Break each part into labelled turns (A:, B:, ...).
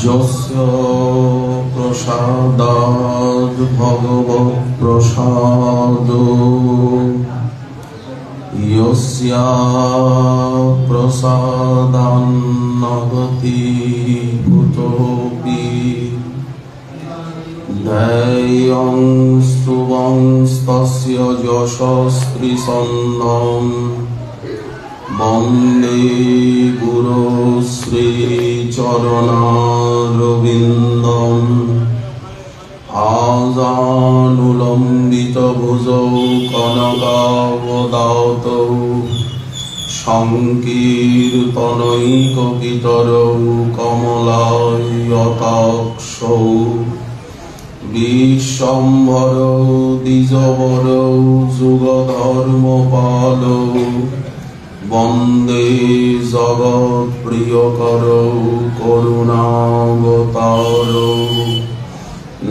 A: যস্য প্রসাদাৎ ভগবৎ প্রসাদো यस्या प्रसादान्नगति कुतोऽपि ध्येयं स्तुवंस्तस्य यशस्त्रिसन्धं वन्दे गुरो श्रीचरणारविन्दम् आजानुलम्बितभुजौ कनकावदातौ संकीर्तनैकपितरौ कमलायताक्षौ विश्वम्भरौ द्विजवरौ जुगधर्मपालौ वन्दे जगत्प्रियकरौ करुणावतारौ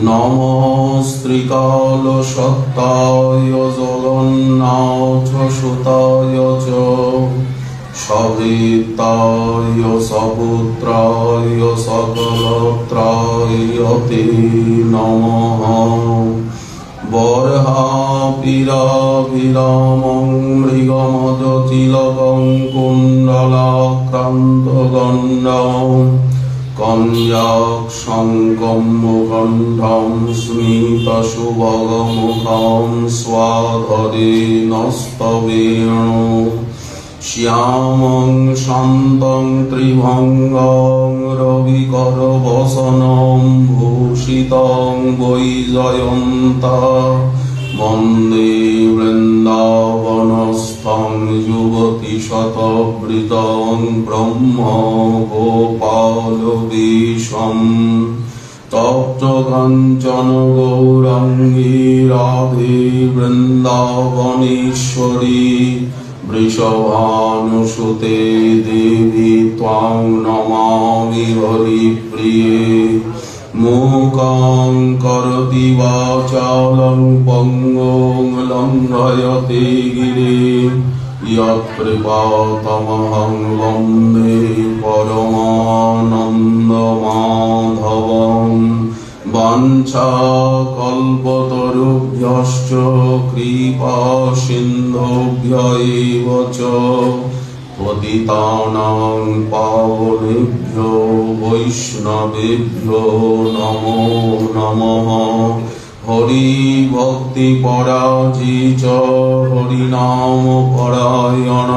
A: नमस्त्रिकालसत्ताय जगन्नाथसुताय च सवेताय सपुत्राय सकलत्राय ते नमः बर्हापीराभिरामं मृगमदतिलकं कुण्डलाक्रान्तगण्डं कन्याक्षं मुखण्डं स्मितसुभगमुखं स्वाधरेणस्तवेणु श्यामं शान्तं त्रिभङ्गं रविकरवसनं भूषितं वैजयन्ता वन्दे वृन्दावनस्थं युवतिशतवृतं ब्रह्म गोपालवेशं तप्तकाञ्चन गौराङ्गी राधे वृन्दावनेश्वरी वृषभानुसुते देवी त्वां नमामि हरिप्रिये मूकं करोति वाचालं पङ्गुं लङ्घयते गिरिं यत्कृपातमहं वन्दे परमानन्दमाधवं वाञ्छाकल्पतरुभ्यश्च कृपासिन्धुभ्य एव च पतितानां पावनेभ्यो वैष्णवेभ्यो नमो नमः हरिभक्तिपराजित हरिनामपरायण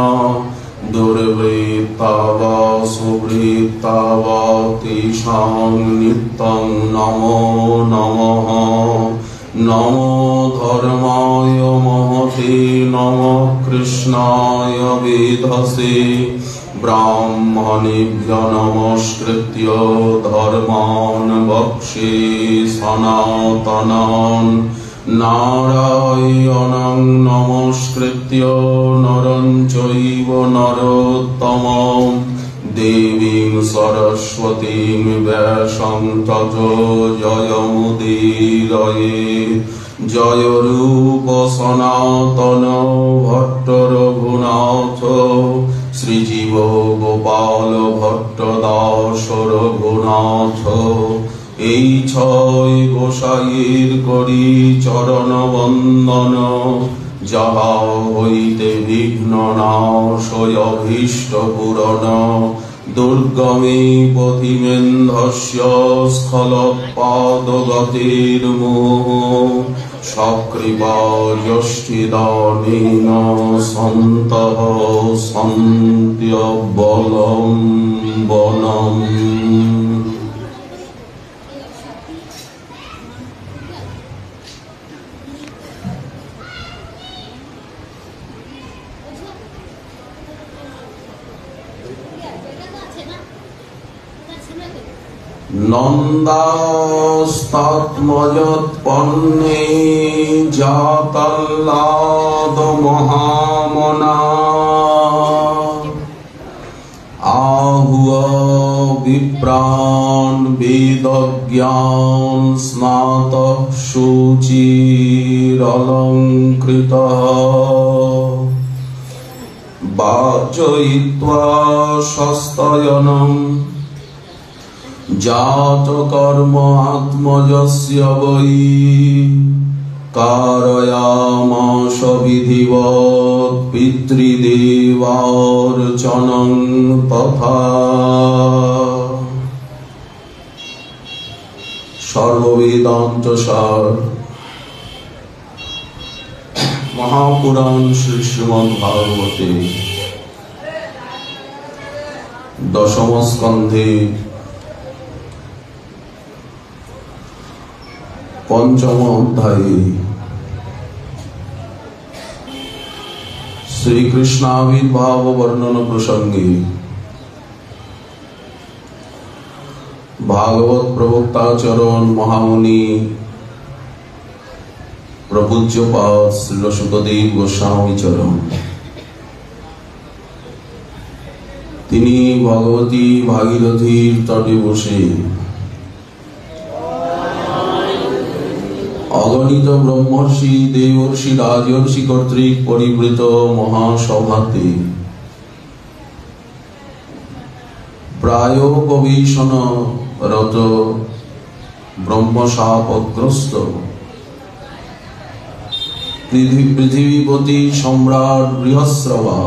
A: दुर्वृत्ता वा सुवृत्ता वा तेषां नित्यं नमो नमः नमो धर्माय महते नमः कृष्णाय वेधसे ब्राह्मणेभ्यो नमस्कृत्य धर्मान् वक्षे सनातनान् नारायणं नमस्कृत्य नरं चैव नरोत्तमं देवीं सरस्वतीं व्यासं ततो जयमुदीरये जय रूप सनातन भट्ट रघुनाथ श्रीजीव गोपाल भट्ट दास रघुनाथ এই ছয় গোসাইয়ের করি চরণ বন্দন যাহা হইতে বিঘ্ন নাশয় অভীষ্ট পূরণ দুর্গমে পথিমেন্ধস্য স্খলৎপাদগতির্মোহ সকৃপা যষ্টিদানেন সন্তঃ সন্ত্যবলম্বনম। नन्दास्तात्मजत्पन्ने जातल्लाद महामना आहुव विप्रान् वेदज्ञान स्नातः शुचिरलङ्कृतः वाचयित्वा शस्तयनम् जात कर्म आत्मजस्य वै कारयामास विधिवत् पितृदेवार्चनं तथा सर्ववेदांत सार महापुराण श्री श्रीमद्भागवते दशम स्कंधे पंचम अध्याये श्री कृष्णाविर्भाव वर्णन प्रसंगे भागवत प्रवक्ताचरण महामुनि प्रपूज्यपाद श्रील सुखदेव गोस्वामी चरण तिनी भगवती भागीरथीर तटे बसे अगणित ब्रह्मर्षि देवर्षि राजर्षि कर्तृक परिवृत महासभाते प्राय गवेषणरत ब्रह्मशापग्रस्त पृथ्वीपति सम्राट बृहस्रवा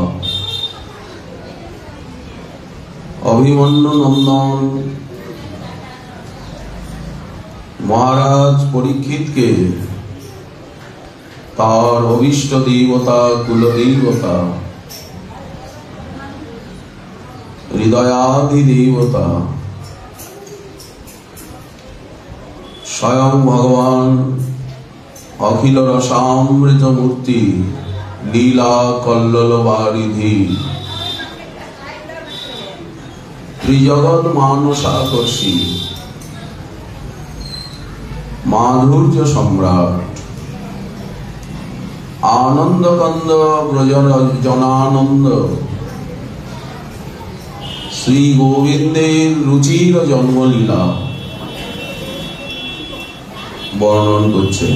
A: अभिमन्यु नंदन महाराज परीक्षित के तार अभीष्ट देवता कुलदेवता हृदयादि देवता स्वयं भगवान अखिल रसामृत मूर्ति लीला कल्लोल वारिधि त्रिजगत मानसाकर्षी माधुर्य सम्राट आनंद कंद ब्रज जनानंद श्री गोविंदेर रुचिर जन्मलीला वर्णन करছে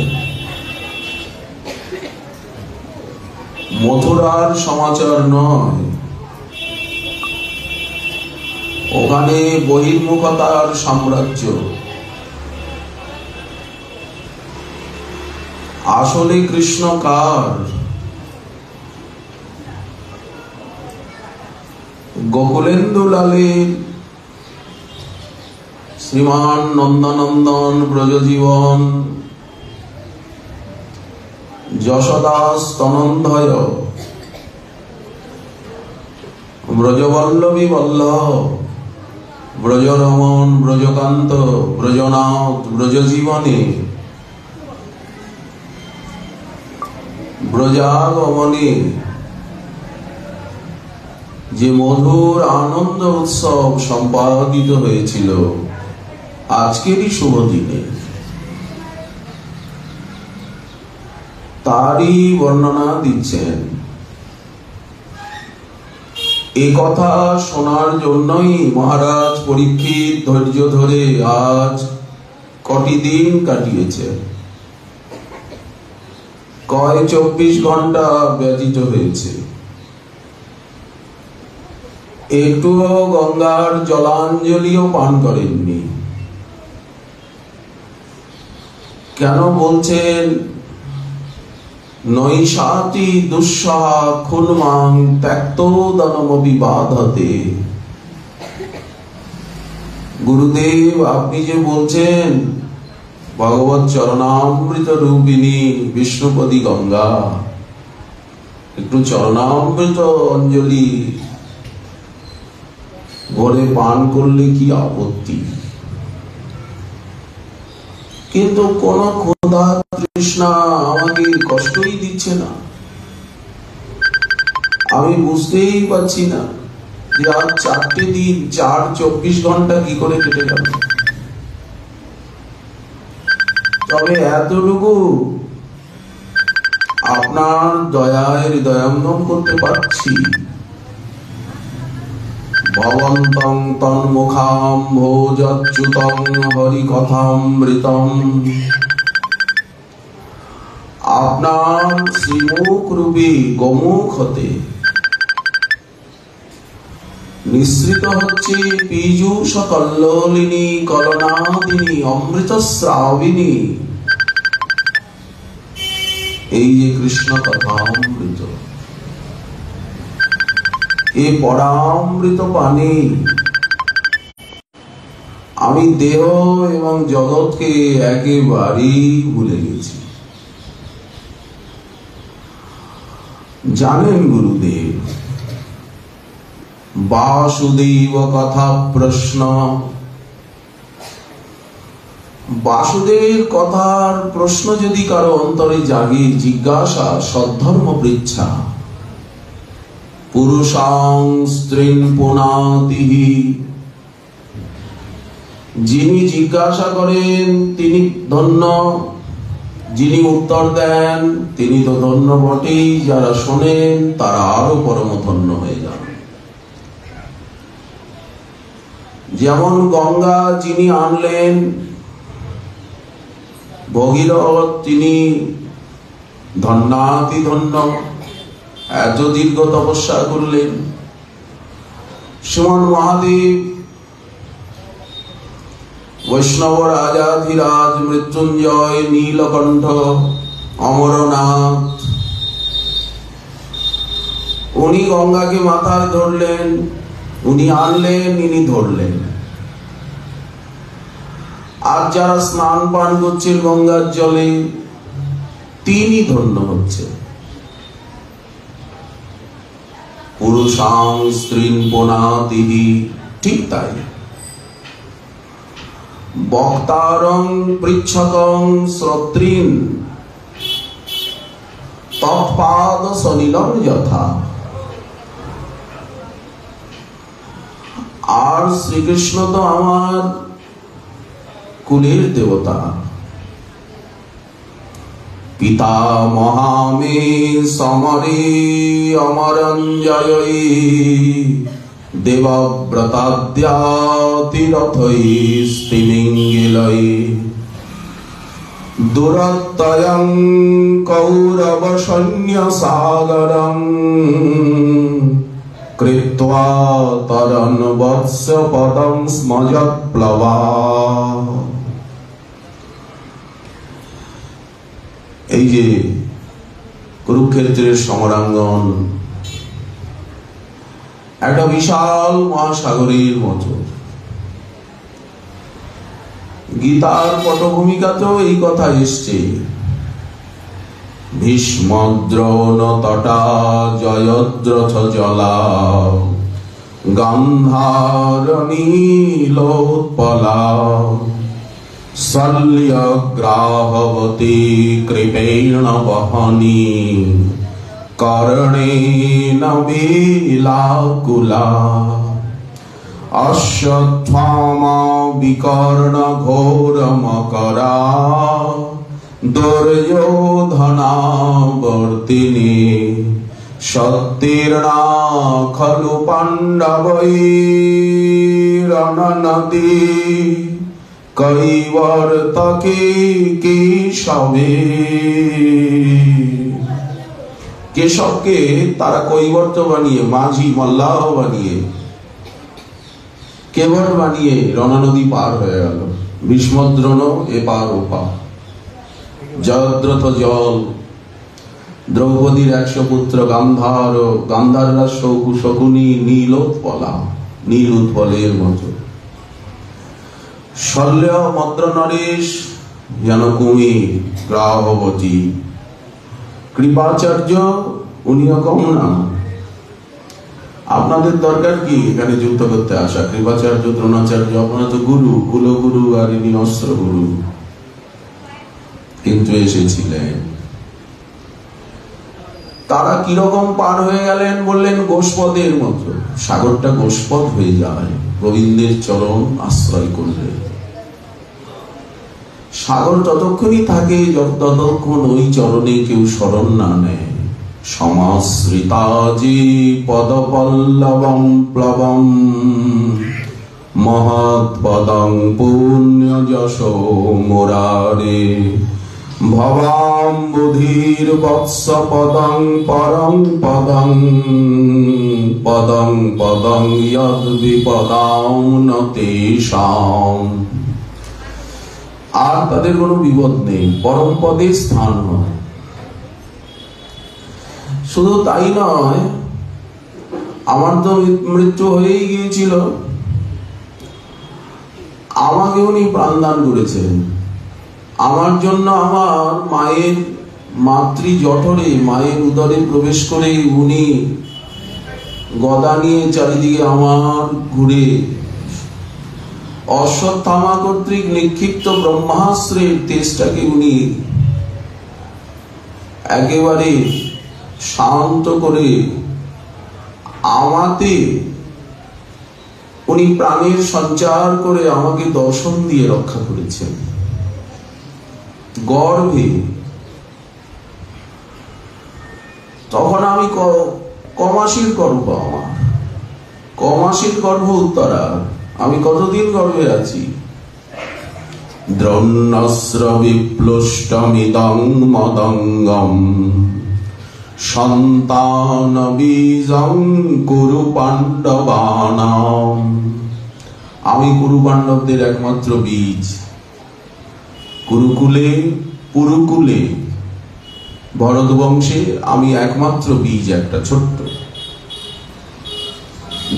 A: मथुरार समाचार नয় ওখানে বহির্মুখতার সাম্রাজ্য আসলে কৃষ্ণ কার गोकुलेन्दु लालेर श्रीमान नंदनंदन ब्रजजीवन यशोदास स्तनंधय ब्रजवल्लभी वल्लभ ब्रजरमण ब्रजकांत ब्रजनाथ ब्रजजीवने ब्रजागमने যে মধুর আনন্দ উৎসব সম্পাদিত হয়েছিল আজকেরই শুভ দিনে তারই বর্ণনা দিচ্ছেন। এই কথা শোনার জন্যই মহারাজ পরীক্ষিত ধৈর্য ধরে আজ কটি দিন কাটিয়েছে, কয় 24 ঘন্টা ব্যতীত হয়েছে। একটুও গঙ্গার জলাঞ্জলিও পান করেননি। কেন বলছেন নৈশাতি দুঃসহা খুন্মাং ত্যক্তোদনমপি বাধতে। গুরুদেব আপনি যে বলছেন ভগবত চরণামৃত রূপিণী বিষ্ণুপদী গঙ্গা, একটু চরণামৃত অঞ্জলি ভরে পান করলে কি আপত্তি? কিন্তু কোন ক্ষুধা তৃষ্ণা আমাকে কষ্টই দিচ্ছে না। আমি বুঝতেই পারছি না যে আজ 4টে দিন 24 ঘন্টা কি করে কেটে গেল। তবে এতটুকু আপনার দয়ায় হৃদয়ঙ্গম করতে পারছি। ভবন্তং তন্মুখাম ভোজচ্যুতং হরিকথামৃতম। আপনার শ্রীমুখ রূপী গোমুখ হতে নিঃসৃত হচ্ছে পীযূষ কল্লোলিনী কলনাদিনী অমৃত শ্রাবিনী। এই যে কৃষ্ণ কথামৃত, এ পরামৃত পানি আমি দেহ এবং জগৎকে একেবারেই ভুলে গেছি। জানেন গুরুদেব, বাসুদেব কথা প্রশ্ন, বাসুদেবের কথার প্রশ্ন যদি কারো অন্তরে জাগে, জিজ্ঞাসা সদ্ধর্ম পৃচ্ছা, পুরুষাং স্ত্রীন পুনাতিহি, যিনি জিজ্ঞাসা করেন তিনি ধন্য, যিনি উত্তর দেন তিনি তো ধন্য বটেই, যারা শোনেন তারা আরো পরম ধন্য হয়ে যান। যেমন গঙ্গা যিনি আনলেন, ভগীরথ তিনি ধন্যাতি ধন্য, এত দীর্ঘ তপস্যা করলেন। শ্রীমন মহাদেব বৈষ্ণব রাজাধিরাজ মৃত্যুঞ্জয় নীলকণ্ঠ অমরনাথ, উনি গঙ্গাকে মাথায় ধরলেন, উনি আনলেন, ইনি ধরলেন। আর যারা স্নান পান করছেন গঙ্গার জলে, তিনি ধন্য হচ্ছে। পুরুষাং স্ত্রীন পুনাতিহি, ঠিক তাই। বক্তারং পৃচ্ছকং শ্রোত্রীন তৎপাদ সলিলং যথা। আর শ্রীকৃষ্ণ তো আমার কুলের দেবতা, পিতা মহামে সমরে অমরঞ্জয়ী দেবব্রতাদ্যাতিরথৈ স্ত্রীলিঙ্গিলৈ দুরত্তয়ং কৌরব সৈন্য সাগরং কৃত্বা তরণ বৎস পদং স্মযৎপ্লবা। এই যে কুরুক্ষেত্রের সমরাঙ্গন একটা বিশাল মহাসাগরের মতো। গীতার পটভূমিকাতেও এই কথা এসছে। ভীষ্মদ্রোণ তটা জয়দ্রথ জলা গান্ধার নীলোৎপলা শল্যগ্রাহবতী কৃপেণ বহনী কর্ণেন বিলাকুলা অশ্বত্থামা বিকর্ণ ঘোর মকরা দুর্যোধনাবর্তিনী সত্তীর্ণা খলু পাণ্ডবৈরণনদী কৈবর্তকে কেশবে। কেশবকে তারা কৈবর্ত বানিয়ে, মাঝি মল্লাহ বানিয়ে, কেবল বানিয়ে রণনদী পার হয়ে গেল। ভীষ্মদ্রোণ এপার ওপার, জয়দ্রথ জল, দ্রৌপদীর 100 পুত্র গান্ধার, গান্ধাররা শকুনি নীলোৎপলা, নীল উৎপলের মতো। শল্য মদ্র নরেশ যেন কুমির, গ্রাহবতী। কৃপাচার্য উনিও কম না। আপনাদের দরকার কি এখানে যুদ্ধ করতে আসা? কৃপাচার্য, দ্রোণাচার্য, আপনারা তো গুরু, কুলগুরু, আর ইনি অস্ত্র গুরু। কিন্তু এসেছিলেন। তারা কিরকম পার হয়ে গেলেন বললেন? গোষ্পদের মতো। সাগরটা গোষ্পদ হয়ে যায় গোবিন্দের চরণ আশ্রয় করলে। সাগর ততক্ষণই থাকে ততক্ষণ ওই চরণে কেউ শরণ না নেয়। সমাশ্রিতাজি পদপল্লবম প্লবম মহৎ পদং পুণ্য যশো মুরারে ভবাম্বুধির বৎস পদং পরং পদং পদং পদং যদ বিপদাং ন তেষাং। আর তাদের কোনো বিপদ নেই, পরম পদে স্থান নয়। শুধু তাই নয়, আমার তো মৃত্যু হয়েই গিয়েছিল, আমাকে উনি প্রাণদান করেছেন। আমার জন্য আমার মায়ের মাতৃ জঠরে, মায়ের উদরে প্রবেশ করে উনি গদা নিয়ে চারিদিকে আমার ঘুরে অশ্বত্থামা কর্তৃক নিক্ষিপ্ত ব্রহ্মাস্ত্রের তেজটাকে উনি একেবারে শান্ত করে আমাতে উনি প্রাণের সঞ্চার করে আমাকে দর্শন দিয়ে রক্ষা করেছেন গর্ভে। তখন আমি কমাসির গর্ভ, আমার কমাসির গর্ভ উত্তরা। আমি কতদিন গর্ভে আছি? দ্রৌণ্যস্র বিপ্লুষ্টমিদং মদঙ্গম সন্তান বীজং কুরু পাণ্ডবানাম। আমি কুরু পাণ্ডবদের একমাত্র বীজ। কুরুকুলে পুরুকুলে ভরত বংশে আমি একমাত্র বীজ, একটা ছোট্ট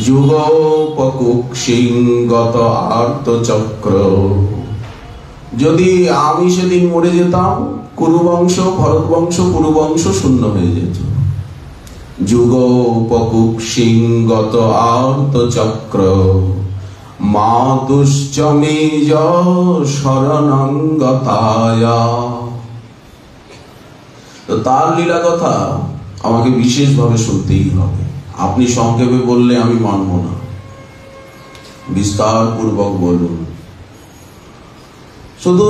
A: যুগপকুক্ষিগত আর্তচক্র। যদি আমি সেদিন মরে যেতাম, কুরুবংশ, ভরত বংশ, পুরুবংশ শূন্য হয়ে যেত। যুগপকুক্ষিগত আর্তচক্র মাতুশ্চমেজ শরণাঙ্গতায়া। তো তার লীলা কথা আমাকে বিশেষভাবে শুনতেই হবে। আপনি সংক্ষেপে বললে আমি মানব না, বিস্তার পূর্বক বলুন। শুধু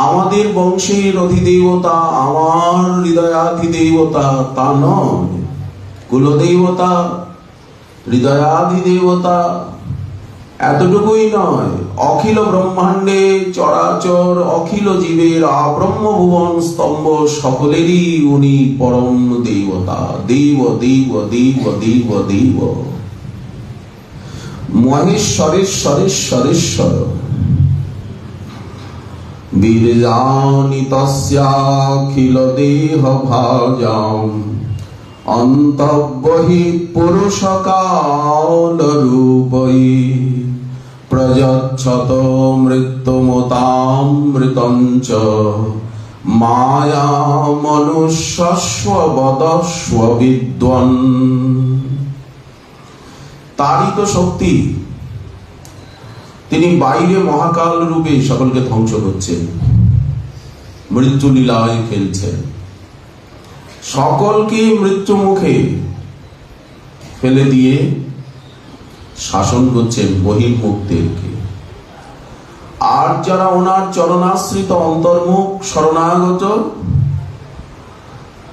A: আমাদের বংশের অধিদেবতা, আমার হৃদয়াধিদেবতা তা নয়, কুলদেবতা, হৃদয়াধিদেবতা এতটুকুই নয়, অখিল ব্রহ্মাণ্ডে চরাচর অখিল জীবের আব্রহ্ম ভুবন স্তম্ভ সকলেরই উনি পরম দেবতা। দেব দেব দেব দেব দেব মহেশ্বরেশ্বরেশ্বরেশ্বর বীর্যানি তস্যাখিল দেহ ভাজাম অন্তর্বহি পুরুষকাল রূপৈ প্রযচ্ছত মৃত্যুমতামৃতঞ্চ মায়া মনুষ্যস্ব বদস্ব বিদ্বন। তারই তো শক্তি, তিনি বাইরে মহাকাল রূপে সকলকে ধ্বংস করছেন, মৃত্যু লীলায় খেলছেন, সকলকে মৃত্যু মুখে ফেলে দিয়ে শাসন করছেন বহির্মুখদেরকে। আর যারা ওনার চরণাশ্রিত অন্তর্মুখ শরণাগত,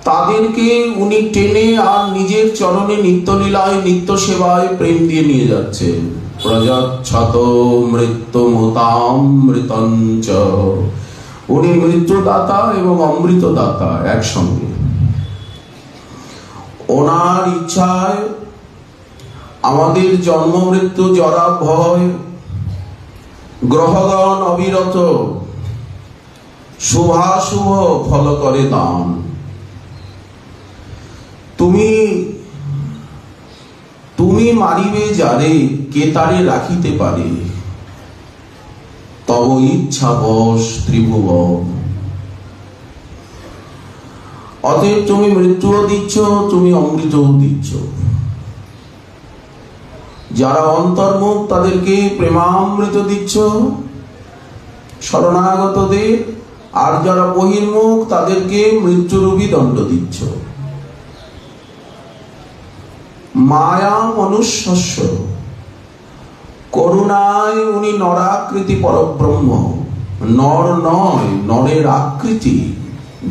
A: তাদেরকে উনি টেনে আর নিজের চরণে নিত্যলীলায় নিত্য সেবায় প্রেম দিয়ে নিয়ে যাচ্ছেন। প্রযচ্ছত মৃত্যুমতামৃতঞ্চ। উনি মৃত্যুদাতা এবং অমৃতদাতা একসঙ্গে। ওনার ইচ্ছায় আমাদের জন্ম মৃত্যু জরা ভয় গ্রহগণ অবিরত শুভাশুভ ফল করে দান। তুমি মারিবে যারে, কে তারে রাখিতে পারে? তব ইচ্ছা বশ ত্রিভুবন। অতএব তুমি মৃত্যুও দিচ্ছ, তুমি অমৃতও দিচ্ছ। যারা অন্তর্মুখ তাদেরকে প্রেমামৃত দিচ্ছ শরণাগতদের, আর যারা বহির্মুখ তাদেরকে মৃত্যুরূপী দণ্ড দিচ্ছ। মায়া মনুষ্যস্য। করুণায় উনি নরাকৃতি পরব্রহ্ম, নর নয়, নরের আকৃতি।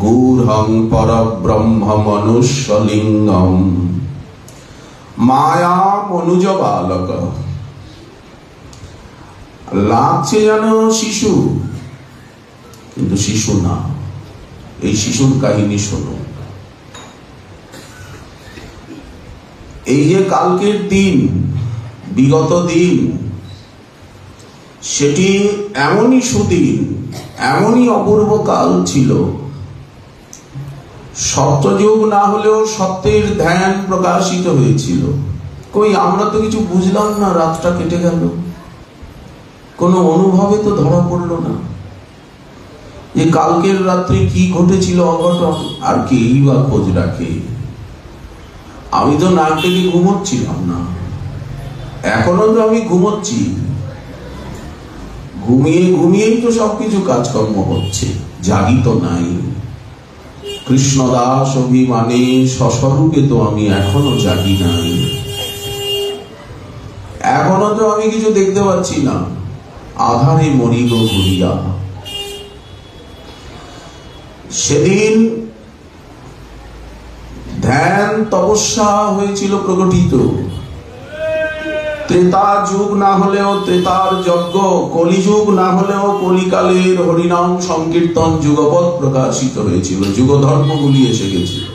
A: গূঢ়ং পরব্রহ্ম মনুষ্যলিঙ্গম মায়া মনুজ বালক। লাগছে যেন শিশু, কিন্তু শিশু না। এই শিশুর কাহিনী শোনো। এই যে কালকের দিন, বিগত দিন, সেটি এমনই সুদিন, এমনই অপূর্ব কাল ছিল। সত্যযুগ না হলেও সত্যের ধ্যান প্রকাশিত হয়েছিল। কই আমরা তো কিছু বুঝলাম না, রাতটা কেটে গেল, কোনো অনুভবে তো ধরা পড়লো না যে কালকের রাত্রে কি ঘটেছিল অঘটন। আর কেই বা খোঁজ রাখে? আমি তো না ডেকে ঘুমোচ্ছিলাম না, এখনো তো আমি ঘুমোচ্ছি। ঘুমিয়ে ঘুমিয়েই তো সবকিছু কাজকর্ম হচ্ছে, জাগি তো নাই। কৃষ্ণদাস অভিমানে সস্বরূপে তো আমি এখনো জাগি নাই, এখনো তো আমি কিছু দেখতে পাচ্ছি না। আধারে মরিব ঘুরিয়া। সেদিন ধ্যান তপস্যা হয়েছিল প্রকটিত। ত্রেতা যুগ না হলেও ত্রেতার যজ্ঞ, কলিযুগ না হলেও কলিকালের হরিনাম সংকীর্তন যুগপৎ প্রকাশিত হয়েছিল। যুগ ধর্মগুলি এসে গেছিল।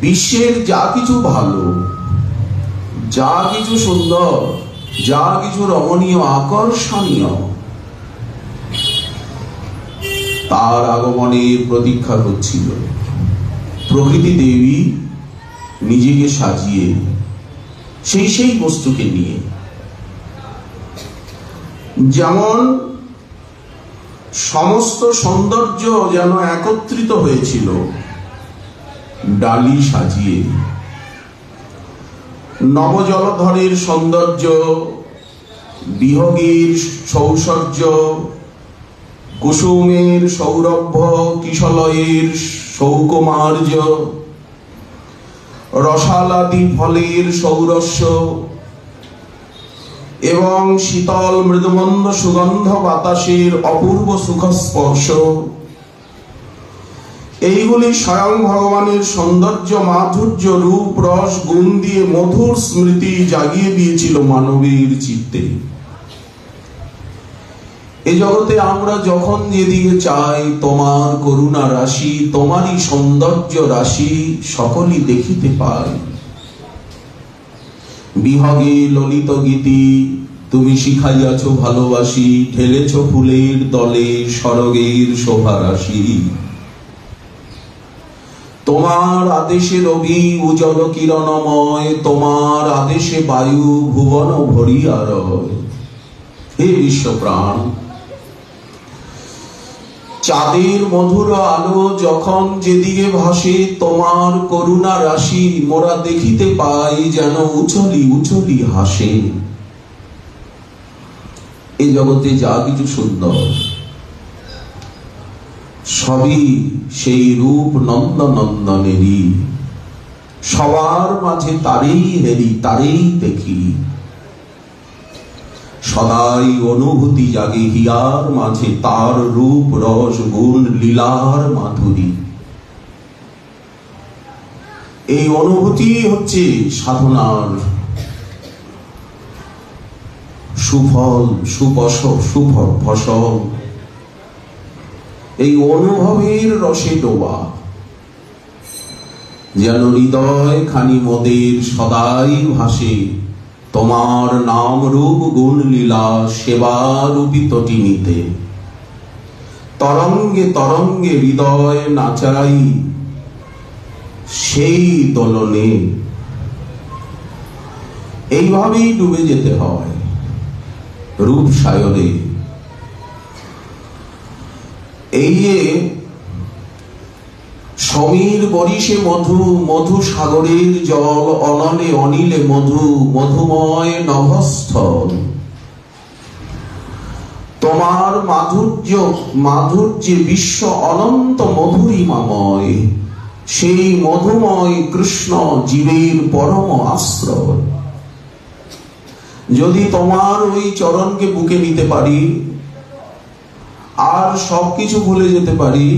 A: বিশ্বের যা কিছু ভালো, যা কিছু সুন্দর, যা কিছু রমণীয় আকর্ষণীয়, তার আগমনের প্রতীক্ষা করছিল প্রকৃতি দেবী নিজেকে সাজিয়ে, সেই বস্তুকে নিয়ে। যেমন সমস্ত সৌন্দর্য যেন একত্রিত হয়েছিল ডালি সাজিয়ে। নবজলধরের সৌন্দর্য, বিহগীর সৌশর্য, কুসুমের সৌরভ্য, কিশলয়ের সৌকুমার্য, রসালাদি ফলের সৌরস্য এবং শীতল মৃদুমন্দ সুগন্ধ বাতাসের অপূর্ব সুখস্পর্শ, এইগুলি স্বয়ং ভগবানের সৌন্দর্য, মাধুর্য, রূপ, রস, গুণ দিয়ে মধুর স্মৃতি জাগিয়ে দিয়েছিল মানবীর চিত্তে। এ জগতে আমরা যখন যেদিকে চাই, তোমার করুণা রাশি, তোমারই সৌন্দর্য রাশি সকলই দেখিতে পাই। বিহগে ললিত গীতি তুমি শিখাইয়াছ ভালোবাসি, ঢেলেছ ফুলের দলে স্বর্গের শোভা রাশি। তোমার আদেশে রবি উজ্জ্বল কিরণময়, তোমার আদেশে বায়ু ভুবন ভরিয়া রয়। হে বিশ্বপ্রাণ, চাঁদের মধুর আলো যখন যেদিকে ভাসে, তোমার করুণা রাশি মোরা দেখিতে পাই যেন উছলি উছলি হাসে। এই জগতে যা কিছু সুন্দর, সবই সেই রূপ নন্দনন্দনেরই। সবার মাঝে তারেই হেরি, তারেই দেখি। সদাই অনুভূতি জাগে হিয়ার মাঝে, তার রূপ রস গুণ লীলার মাধুরী। এই অনুভূতি হচ্ছে সাধনার সুফল, সুফল। এই অনুভবের রসে ডোবা, যেন হৃদয় খানি মোদের সদাই ভাসে তোমার নাম রূপ গুণ লীলা সেবা রূপী তটিনীতে। তরঙ্গে তরঙ্গে হৃদয় নাচাই সেই দোলনে। এইভাবেই ডুবে যেতে হয় রূপ সায়রে। এই যে সমীর বরিশে মধু, মধু সাগরের জল, অনলে অনিলে মধু, মধুময় নভস্থল। তোমার মাধুর্যে বিশ্ব অনন্ত মধুরিমাময়। সেই মধুময় কৃষ্ণ জীবের পরম আশ্রয়। যদি তোমার ওই চরণকে বুকে নিতে পারি আর সবকিছু ভুলে যেতে পারি,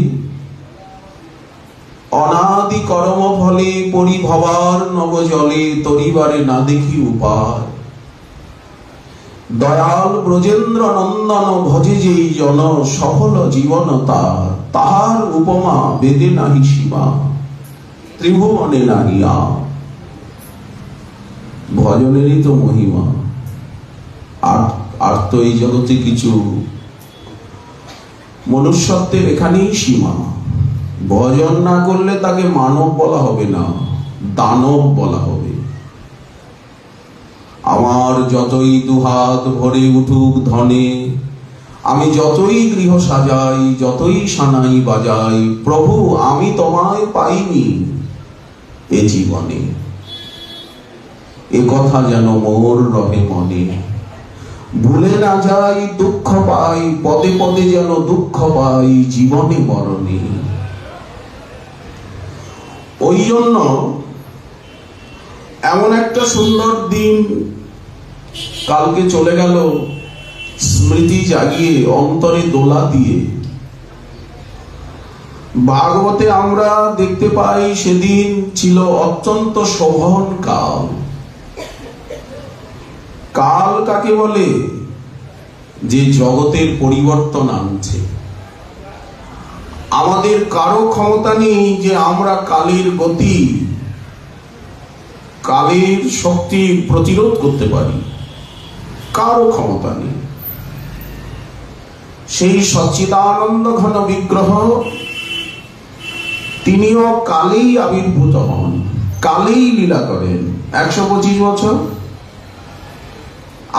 A: অনাদি কর্ম ফলে পরিভবার নবজলে তরিবারে না দেখি উপায়। দয়াল ব্রজেন্দ্র নন্দন ভজে যেই জন, সফল জীবন তাহার উপমা বেদে নাহি সীমা, ত্রিভুবনে নাহিয়া। ভজনেরই তো মহিমা, আর তো এই জগতে কিছু মনুষ্যত্বের এখানেই সীমা। ভজন না করলে তাকে মানব বলা হবে না, দানব বলা হবে। আমার যতই দুহাত ভরে উঠুক ধনে, আমি যতই গৃহ সাজাই, যতই সানাই বাজাই, প্রভু আমি তোমায় পাইনি এ জীবনে। এ কথা যেন মোর রহে মনে, ভুলে না যাই দুঃখ পাই, পদে পদে যেন দুঃখ পাই জীবনে মরণে। ওই জন্য এমন একটা সুন্দর দিন কালকে চলে গেল, স্মৃতি জাগিয়ে অন্তরে দোলা দিয়ে। ভাগবতে আমরা দেখতে পাই সেদিন ছিল অত্যন্ত শোভন কাল। কাল কাকে বলে? যে জগতের পরিবর্তন আনছে। আমাদের কারো ক্ষমতা নেই যে আমরা কালের গতি, কালের শক্তি প্রতিরোধ করতে পারি, কারো ক্ষমতা নেই। সেই সচ্চিদানন্দ ঘন বিগ্রহ তিনিও কালেই আবির্ভূত হন, কালেই লীলা করেন 125 বছর,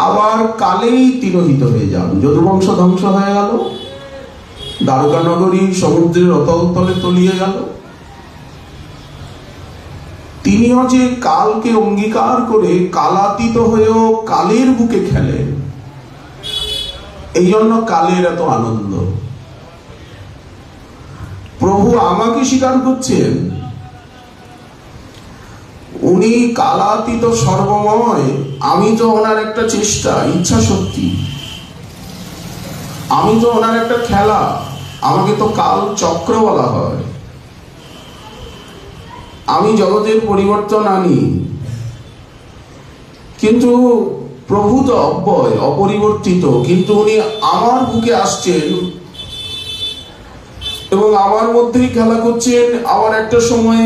A: আবার কালেই তিরোহিত হয়ে যান। যদুবংশ ধ্বংস হয়ে গেল, দ্বারকা নগরী সমুদ্রের অতল তলে তলিয়ে গেল। তিনিও যে কালকে অঙ্গীকার করে কালাতীত হয়েও কালের বুকে খেলেন, এই জন্য কালের এত আনন্দ। প্রভু আমাকে স্বীকার করছেন, উনি কালাতীত সর্বময়, আমি তো ওনার একটা চেষ্টা, ইচ্ছা শক্তি, আমি তো ওনার একটা খেলা, আমাকে তো কাল চক্র বলা হয়। আমি জগতের পরিবর্তন আনি, কিন্তু প্রভু তো অব্যয়, অপরিবর্তিত, কিন্তু উনি আমার বুকে আসছেন এবং আমার মধ্যেই খেলা করছেন। আবার একটা সময়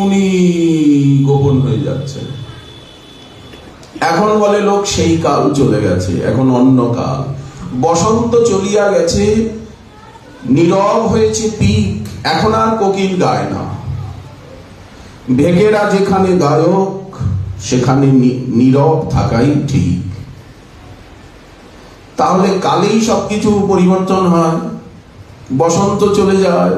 A: উনি গোপন হয়ে যাচ্ছেন। এখন বলে লোক সেই কাল চলে গেছে, এখন অন্য কাল। বসন্ত চলিয়া গেছে, নীরব হয়েছে পিক, এখন আর কোকিল গায় না। ভেগেরা যেখানে গায়ক, সেখানে নীরব থাকাই ঠিক। তাহলে কালেই সবকিছু পরিবর্তন হয়। বসন্ত চলে যায়,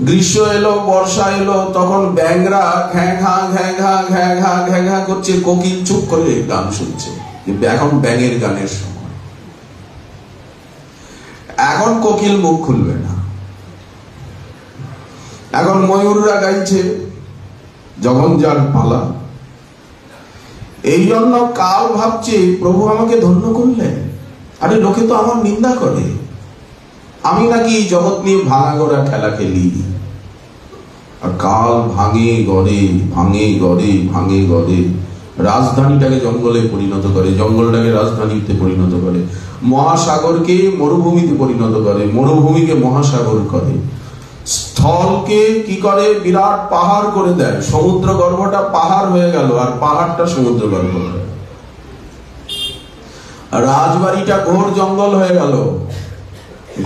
A: গ্রীষ্ম এলো, বর্ষা এলো, তখন ব্যাঙরা ঘ্যাঁ ঘা ঘ্যাঁ ঘা ঘ্যাঁ ঘা ঘ্যাঁ ঘা করছে, কোকিল চুপ করে গান শুনছে। কিন্তু এখন ব্যাঙের গানের সময়, এখন কোকিল মুখ খুলবে না, এখন ময়ূররা গাইছে, যখন যার পালা। এই জন্য কাল ভাবছে প্রভু আমাকে ধন্য করলেন। আরে লোকে তো আমার নিন্দা করে, আমি নাকি জগৎ নিয়ে ভাঙা গড়া খেলা খেলি। আর কাল ভাঙে গড়ে, ভাঙে গড়ে, ভাঙে গড়ে, রাজধানীটাকে জঙ্গলে পরিণত করে, জঙ্গলটাকে রাজধানীতে পরিণত করে, মহাসাগরকে মরুভূমিতে পরিণত করে, মরুভূমিকে মহাসাগর করে, স্থলকে কি করে বিরাট পাহাড় করে দেয়। সমুদ্র গর্ভটা পাহাড় হয়ে গেল, আর পাহাড়টা সমুদ্র গর্ভ হয়ে গেল। রাজবাড়িটা ঘোর জঙ্গল হয়ে গেল,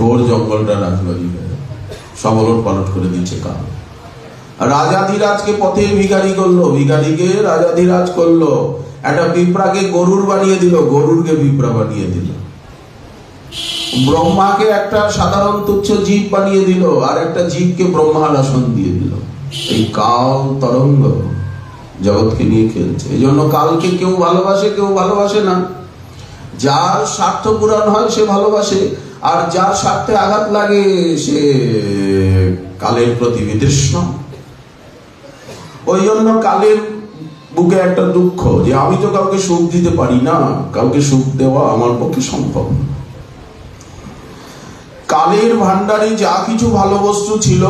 A: ঘোর জঙ্গলটা রাজবাড়ি হয়ে গেল। সব ওলট পালট করে দিচ্ছে কাল। রাজাধিরাজকে পথে ভিখারি করলো, ভিখারিকে রাজাধিরাজ করলো। একটা পিঁপড়াকে গরুর বানিয়ে দিল, গরুরকে পিঁপড়া বানিয়ে দিল। ব্রহ্মাকে একটা সাধারণ তুচ্ছ জীব বানিয়ে দিল, আর একটা জীবকে ব্রহ্মার আসন দিয়ে দিল। এই কাল তরঙ্গ জগৎকে নিয়ে খেলছে। এই জন্য কালকে কেউ ভালোবাসে, কেউ ভালোবাসে না। যার স্বার্থ পূরণ হয় সে ভালোবাসে, আর যার স্বার্থে আঘাত লাগে সে কালের প্রতি বিতৃষ্ণ। ওই জন্য কালের বুকে একটা দুঃখ যে আমি তো কাউকে সুখ দিতে পারি না, কাউকে সুখ দেওয়া আমার পক্ষে সম্ভব না। কালের ভান্ডারে যা কিছু ভালো বস্তু ছিল,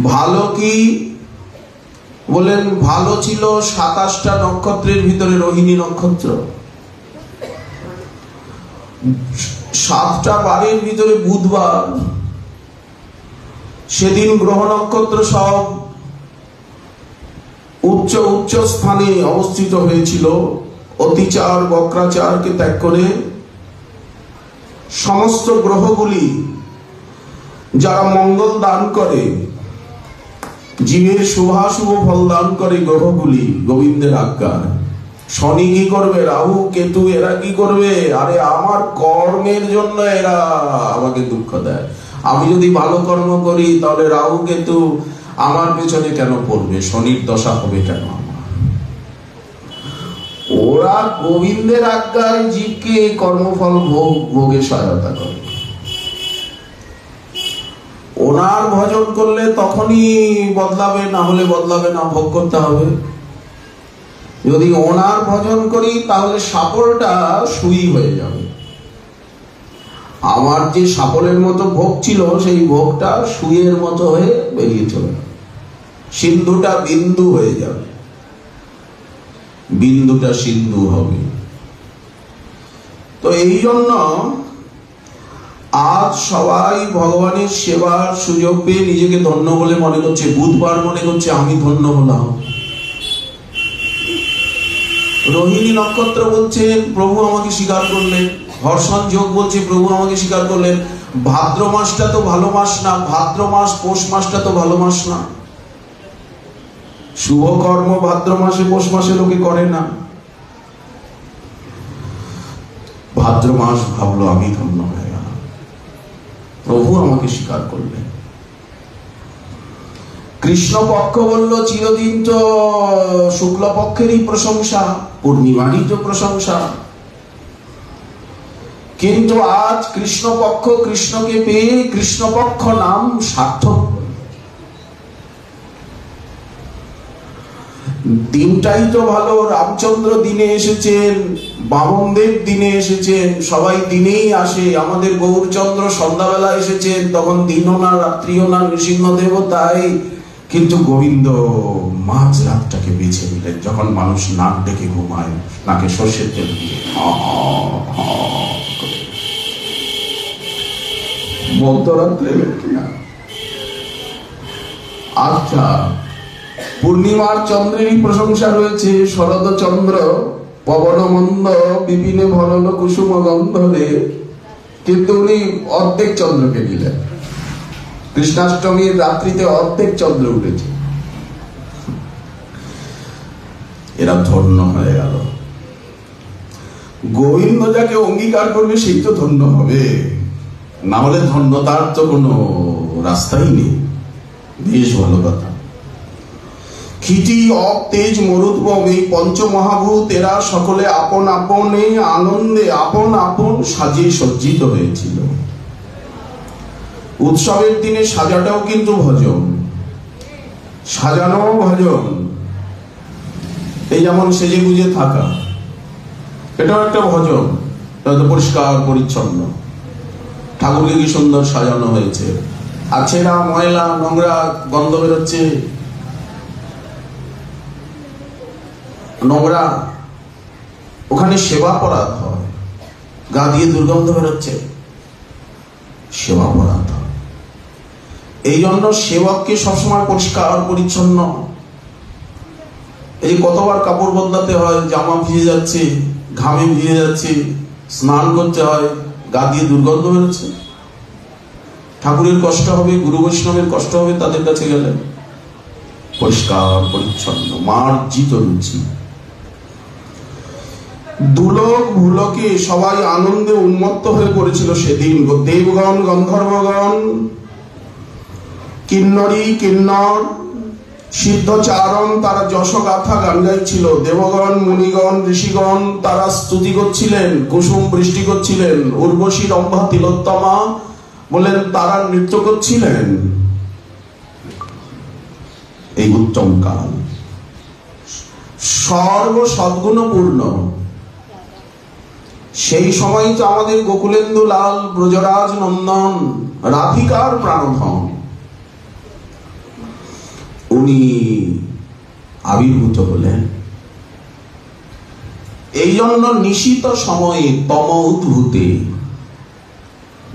A: ভালো কি বলেন ভালো ছিল 27টা নক্ষত্রের ভিতরে রোহিণী নক্ষত্র, 7টা বারের ভিতরে বুধবার। সেদিন গ্রহ নক্ষত্র সব উচ্চ উচ্চ স্থানে অবস্থিত হয়েছিল। অতিচার বক্রাচারকে ত্যাগ করে সমস্ত গ্রহগুলি যারা মঙ্গল দান করে, জীবের শুভাশুভ ফল দান করে গ্রহগুলি গোবিন্দের আজ্ঞায়। শনি কি করবে? রাহু কেতু এরা কি করবে? আরে আমার কর্মের জন্য এরা আমাকে দুঃখ দেয়। আমি যদি ভালো কর্ম করি তাহলে রাহু কেতু আমার পেছনে কেন পড়বে? শনির দশা হবে কেন আমার? ওরা গোবিন্দের আজ্ঞায় জীবকে কর্মফল ভোগে সহায়তা করে। ওনার ভজন করলে তখনই বদলাবে, না হলে বদলাবে না, ভোগ করতে হবে। যদি ওনার ভজন করি তাহলে সাপলটা সুই হয়ে যাবে। আমার যে সাপলের মতো ভোগ ছিল সেই ভোগটা সুইয়ের মতো হয়ে বেরিয়ে চলে যাবে। সিন্ধুটা বিন্দু হয়ে যাবে, বিন্দুটা সিন্ধু হবে। তো এই জন্য আজ সবাই ভগবানের সেবার সুযোগ পেয়ে নিজেকে ধন্য বলে মনে করছে। বুধবার মনে করছে আমি ধন্য হলাম। রোহিণী নক্ষত্র বলছে প্রভু আমাকে স্বীকার করলেন। হর্ষণ যোগ বলছে প্রভু আমাকে স্বীকার করলেন। ভাদ্র মাসটা তো ভালো মাস না, ভাদ্র মাস পৌষ মাসটা তো ভালো মাস না। শুভ কর্ম ভাদ্র মাসে পৌষ মাসে লোকে করে না। ভাদ্র মাস ভাবলো আমি ধন্য হয়ে গেলাম, প্রভু আমাকে স্বীকার করলেন। কৃষ্ণপক্ষ বলল চিরদিন তো শুক্লপক্ষেরই প্রশংসা, পূর্ণিমারই তো প্রশংসা। কিন্তু আজ কৃষ্ণপক্ষ, কৃষ্ণকে পেয়ে কৃষ্ণপক্ষ নাম সার্থক। দিনটাই তো ভালো। রামচন্দ্র দিনে এসেছেন, বামনদেব দিনে এসেছেন, সবাই দিনেই আসে। আমাদের গৌরচন্দ্র সন্ধ্যাবেলা এসেছেন, তখন দিনও না রাত্রিও না, নৃসিংহদেবও তাই। কিন্তু গোবিন্দ মাঝ রাতটাকে বেছে নিলেন, যখন মানুষ নাক ডেকে ঘুমায়, নাকে সর্ষের তেল দিয়ে মধ্যরাত্রে কিনা। আচ্ছা, পূর্ণিমার চন্দ্রেরই প্রশংসা রয়েছে। শরদ চন্দ্র পবন মন্দ বিপিনে ভরল কুসুম গন্ধরে, কিন্তু উনি অর্ধেক চন্দ্রকে দিলেন। কৃষ্ণাষ্টমীর রাত্রিতে অর্ধেক চন্দ্র উঠেছে। এরা ধন্য হয়ে গেল। গোবিন্দ যাকে অঙ্গীকার করবে সেই তো ধন্য হবে, না হলে ধন্যতার তো কোনো রাস্তাই নেই। বেশ ভালো কথা। খিটি অপ তেজ মরুদ্ভম, এই পঞ্চমহাভূত এরা সকলে আপন আপনে আনন্দে আপন আপন সাজিয়ে সজ্জিত হয়েছিল। উৎসবের দিনে সাজাটাও কিন্তু ভজন, সাজানো ভজন। এই যেমন সেজে গুজে থাকা, এটাও একটা ভজন। পরিষ্কার পরিচ্ছন্ন, ঠাকুরকে কি সুন্দর সাজানো হয়েছে। আর ছেঁড়া ময়লা নোংরা গন্ধ বেরোচ্ছে, নোংরা। ওখানে সেবা পরাধ হয়, গা দিয়ে দুর্গন্ধ বেরোচ্ছে, সেবা পরাধ হয়। এই জন্য সেবককে সবসময় পরিষ্কার পরিচ্ছন্ন। এই কতবার কাপড় বদলাতে হয়, জামা ভিজে যাচ্ছে, ঘামে ভিজে যাচ্ছে, স্নান করতে হয়, গা দিয়ে দুর্গন্ধ বেরোচ্ছে। ঠাকুরের কষ্ট হবে, গুরু বৈষ্ণবের কষ্ট হবে তাদের কাছে গেলে। পরিষ্কার পরিচ্ছন্ন, মার্জিত রুচি। দুলোক ভুলোকে সবাই আনন্দে উন্মত্ত হয়ে পড়েছিল সেদিন। দেবগণ গন্ধর্বগণ, কিন্নরী কিন্নর সিদ্ধচারণ তারা যশগাথা গান গাইছিল। দেবগণ মুনিগণ ঋষিগণ তারা স্তুতি করছিলেন, কুসুম বৃষ্টি করছিলেন। উর্বশী রম্ভা তিলোত্তমা বলেন তারা নৃত্য করছিলেন। এই উত্তম কাল, সর্ব সদ্গুণপূর্ণ। সেই সময় তো আমাদের গোকুলেন্দু লাল ব্রজরাজ নন্দন রাধিকার প্রাণধন, উনি আবির্ভূত হলেন। এই জন্য নিশিত সময়ে তম উদ্ভূতে,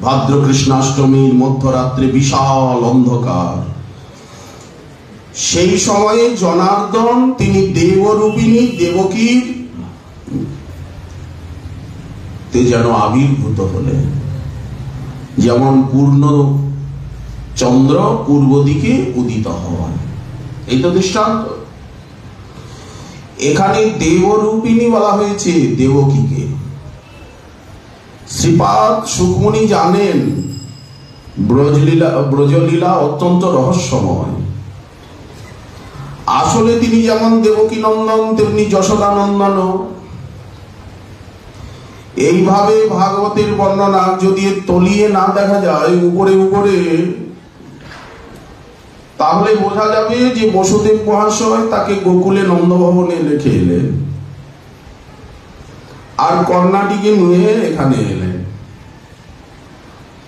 A: ভাদ্র কৃষ্ণাষ্টমীর মধ্যরাত্রে বিশাল অন্ধকার, সেই সময়ে জনার্দন তিনি দেবরূপিণী দেবকীর যেন আবির্ভূত হলেন। যেমন পূর্ণ চন্দ্র পূর্ব দিকে উদিত হয়, এই তো দৃষ্টান্ত। এখানে দেবরূপিণী বলা হয়েছে দেবকীকে। শ্রীপাদ সুখমণি জানেন ব্রজলীলা অত্যন্ত রহস্যময়। আসলে তিনি যেমন দেবকী নন্দন তেমনি যশোদানন্দন। এইভাবে ভাগবতের বর্ণনা যদি তলিয়ে না দেখা যায় উপরে উপরে, তাহলে বোঝা যাবে যে বসুদেব মহাশয় তাকে গোকুলে নন্দভবনে রেখে এলেন আর কর্ণাটিকে নিয়ে এখানে এলেন।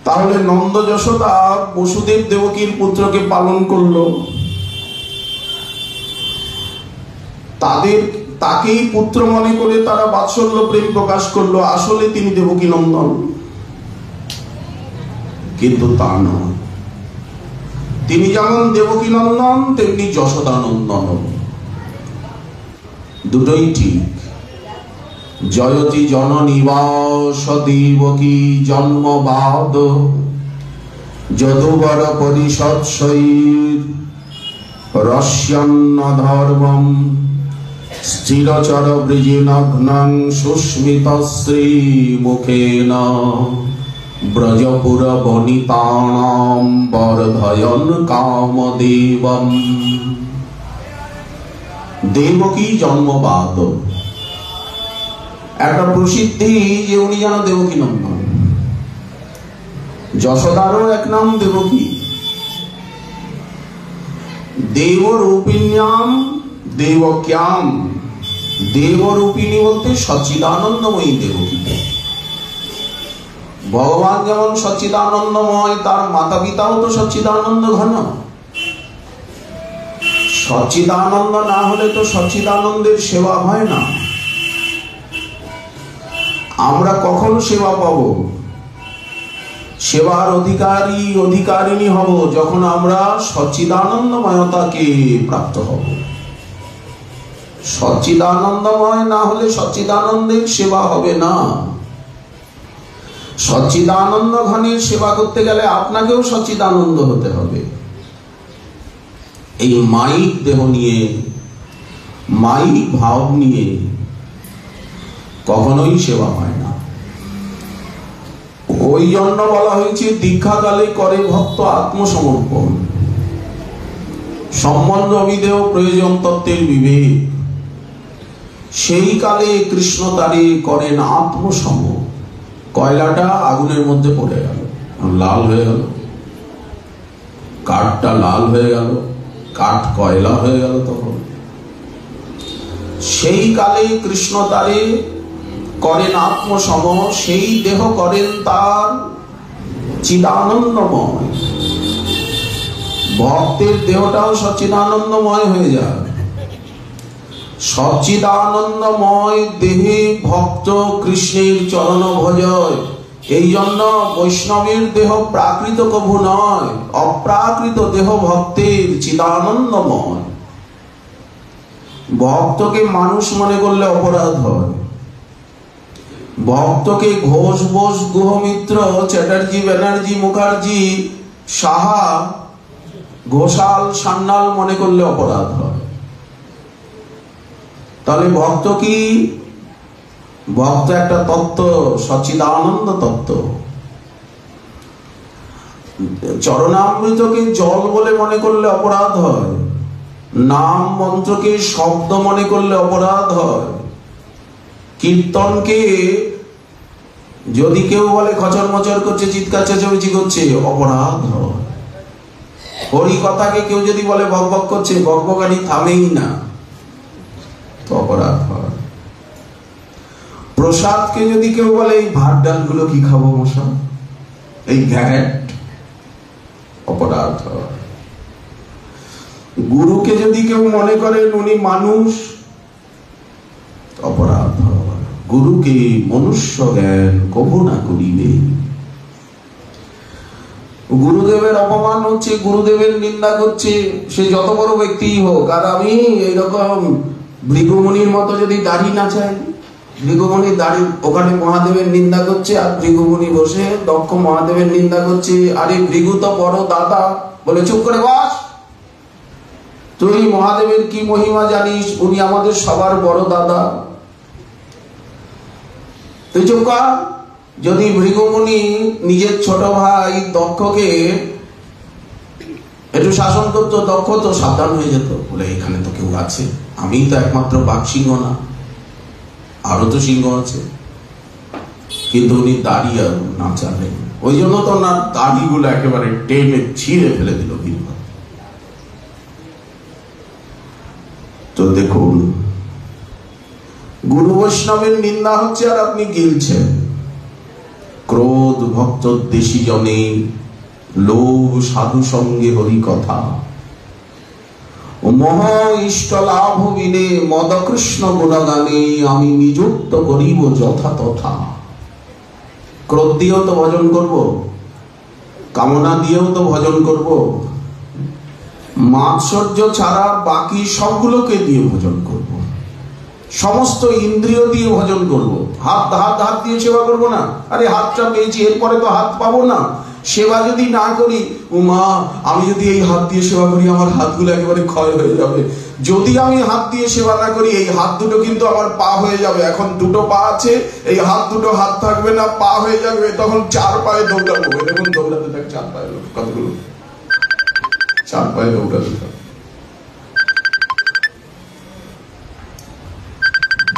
A: তাহলে নন্দ যশোদা বসুদেব দেবকীর পুত্রকে পালন করলো, তাকেই পুত্র মনে করে তারা বাৎসল্য প্রেম প্রকাশ করলো। আসলে তিনি দেবকী নন্দন, কিন্তু তা নয়। তিনি যেমন দেবকী নন্দন তেমনি যশোদানন্দন, দুটোই ঠিক। জয়তি জননিবাস দেবকী জন্মবাদ যদুবর পরিষৎসৈর রস্যন্ন ধর্মম স্থিরচর ব্রিজে নগ্নং সুস্মিত শ্রী মুখেন ব্রজপুর বনিতানাম বর্ধয়ন কামদেবম। দেবকী জন্মবাদ একটা প্রসিদ্ধি যে উনি যেন দেবকী নন্দন। যশোদারও এক নাম দেবকী। দেবরূপিণ্যাম দেবক্যাম, দেবরূপিণী বলতে সচ্চিদানন্দময়ী দেবকীকে। ভগবান যেমন সচ্চিদানন্দময়, তার মাতা পিতাও তো সচ্চিদানন্দ ঘন। সচ্চিদানন্দ না হলে তো সচ্চিদানন্দের সেবা হয় না। আমরা কখন সেবা পাবো, সেবার অধিকারিণী হব যখন আমরা সচ্চিদানন্দময়তাকে প্রাপ্ত হব। সচ্চিদানন্দময় না হলে সচ্চিদানন্দের সেবা হবে না। সচ্চিদানন্দ ঘনের সেবা করতে গেলে আপনাকেও সচ্চিদানন্দ হতে হবে। এই মাইক দেহ নিয়ে, মাইক ভাব নিয়ে কখনোই সেবা হয় না। ওই জন্য বলা হয়েছে দীক্ষাকালে করে ভক্ত আত্মসমর্পণ। সম্বন্ধ অবিদেহ প্রয়োজন তত্ত্বের বিবেক, সেই কালে কৃষ্ণ তারে করেন আত্মসম। কয়লাটা আগুনের মধ্যে পড়ে গেল, লাল হয়ে গেল, কাঠটা লাল হয়ে গেল, কাঠ কয়লা হয়ে গেল। তখন সেই কালে কৃষ্ণ তারে করেন আত্মসম, সেই দেহ করেন তার চিদানন্দময়। ভক্তের দেহটাও সচ্চিদানন্দময় হয়ে যায়। সচ্চিদানন্দময় দেহে ভক্ত কৃষ্ণের চরণ ভজয়। এই জন্য বৈষ্ণবের দেহ প্রাকৃত কভু নয়, অপ্রাকৃত দেহ ভক্তের চিদানন্দময়। ভক্তকে মানুষ মনে করলে অপরাধ হয়। ভক্তকে ঘোষ বোস গুহমিত্র চ্যাটার্জি ব্যানার্জি মুখার্জি সাহা ঘোষাল সান্যাল মনে করলে অপরাধ হয়। তাহলে ভক্ত কি? ভক্ত একটা তত্ত্ব, সচ্চিদানন্দ তত্ত্ব। চরণামৃতকে জল বলে মনে করলে অপরাধ হয়। নাম মন্ত্রকে শব্দ মনে করলে অপরাধ হয়। কীর্তনকে যদি কেউ বলে খচর মচর করছে, চিৎকার চেঁচামেচি করছে, অপরাধ হয়। হরি কথাকে কেউ যদি বলে বকবক করছে, বকবকানি থামেই না, তো অপরাধ হয়। প্রসাদকে যদি কেউ বলে এই ভাত ডাল গুলো কি খাবো মশা, এই ঘ্যাট, অপরাধ হয়। গুরুকে যদি কেউ মনে করেন উনি মানুষ, অপরাধ। গুরুকে মনুষ্য জ্ঞান কবু না করিবে। গুরুদেবের অপমান হচ্ছে, গুরুদেবের নিন্দা করছে, সে যত বড় ব্যক্তি হোক। আর আমি এইরকম ভৃগুমুনির মতো যদি দাড়ি না চাই, ভৃগুমুনি দাড়ি ওখানে মহাদেবের নিন্দা করছে, আর ভৃগুমুনি বসে দক্ষ মহাদেবের নিন্দা করছে। আরে ভৃগু তো বড় দাদা, বলে চুপ করে বস, তুই মহাদেবের কি মহিমা জানিস? উনি আমাদের সবার বড় দাদা, তুই চুপ কর। যদি ভৃগুমুনি নিজের ছোট ভাই দক্ষকে একটু শাসন করতো, দক্ষ তো সাবধান হয়ে যেত, বলে এখানে তো কেউ আছে, আমি তো একমাত্র বাঘ সিংহ না, আরো তো সিংহ আছে। কিন্তু উনি দাড়ি আর না চালেন, ওই জন্য তো না দাড়িগুলো একেবারে টেনে ছিঁড়ে ফেলে দিল বীরভদ্র। তো দেখুন, গুরু বৈষ্ণবের নিন্দা হচ্ছে আর আপনি গিলছেন। ক্রোধ ভক্ত দেশী জনে, লোভ সাধু সঙ্গে হরি কথা, মোহ ইষ্ট লাভ বিনে মদ কৃষ্ণ গুণগানে আমি নিযুক্ত করিব যথা তথা। ক্রোধ দিয়েও তো ভজন করব, কামনা দিয়েও তো ভজন করব, মাৎসর্য ছাড়া বাকি সবগুলোকে দিয়ে ভজন করব, সমস্ত ইন্দ্রিয় দিয়ে ভজন করব। হাত হাত হাত দিয়ে সেবা করব না, আরে হাতটা পেয়েছি এরপরে তো হাত পাবো না। সেবা যদি না করি, উমা আমি যদি এই হাত দিয়ে সেবা করি আমার হাতগুলো একেবারে ক্ষয় হয়ে যাবে। যদি আমি হাত দিয়ে সেবা না করি, এই হাত দুটো কিন্তু আমার পা হয়ে যাবে। এখন দুটো পা আছে, এই হাত দুটো হাত থাকবে না, পা হয়ে যাবে, তখন চার পায়ে দৌড়াবো। দেখুন দৌড়াতে থাকে চার পায়ে, কতগুলো চার পায়ে দৌড়াতে থাকে।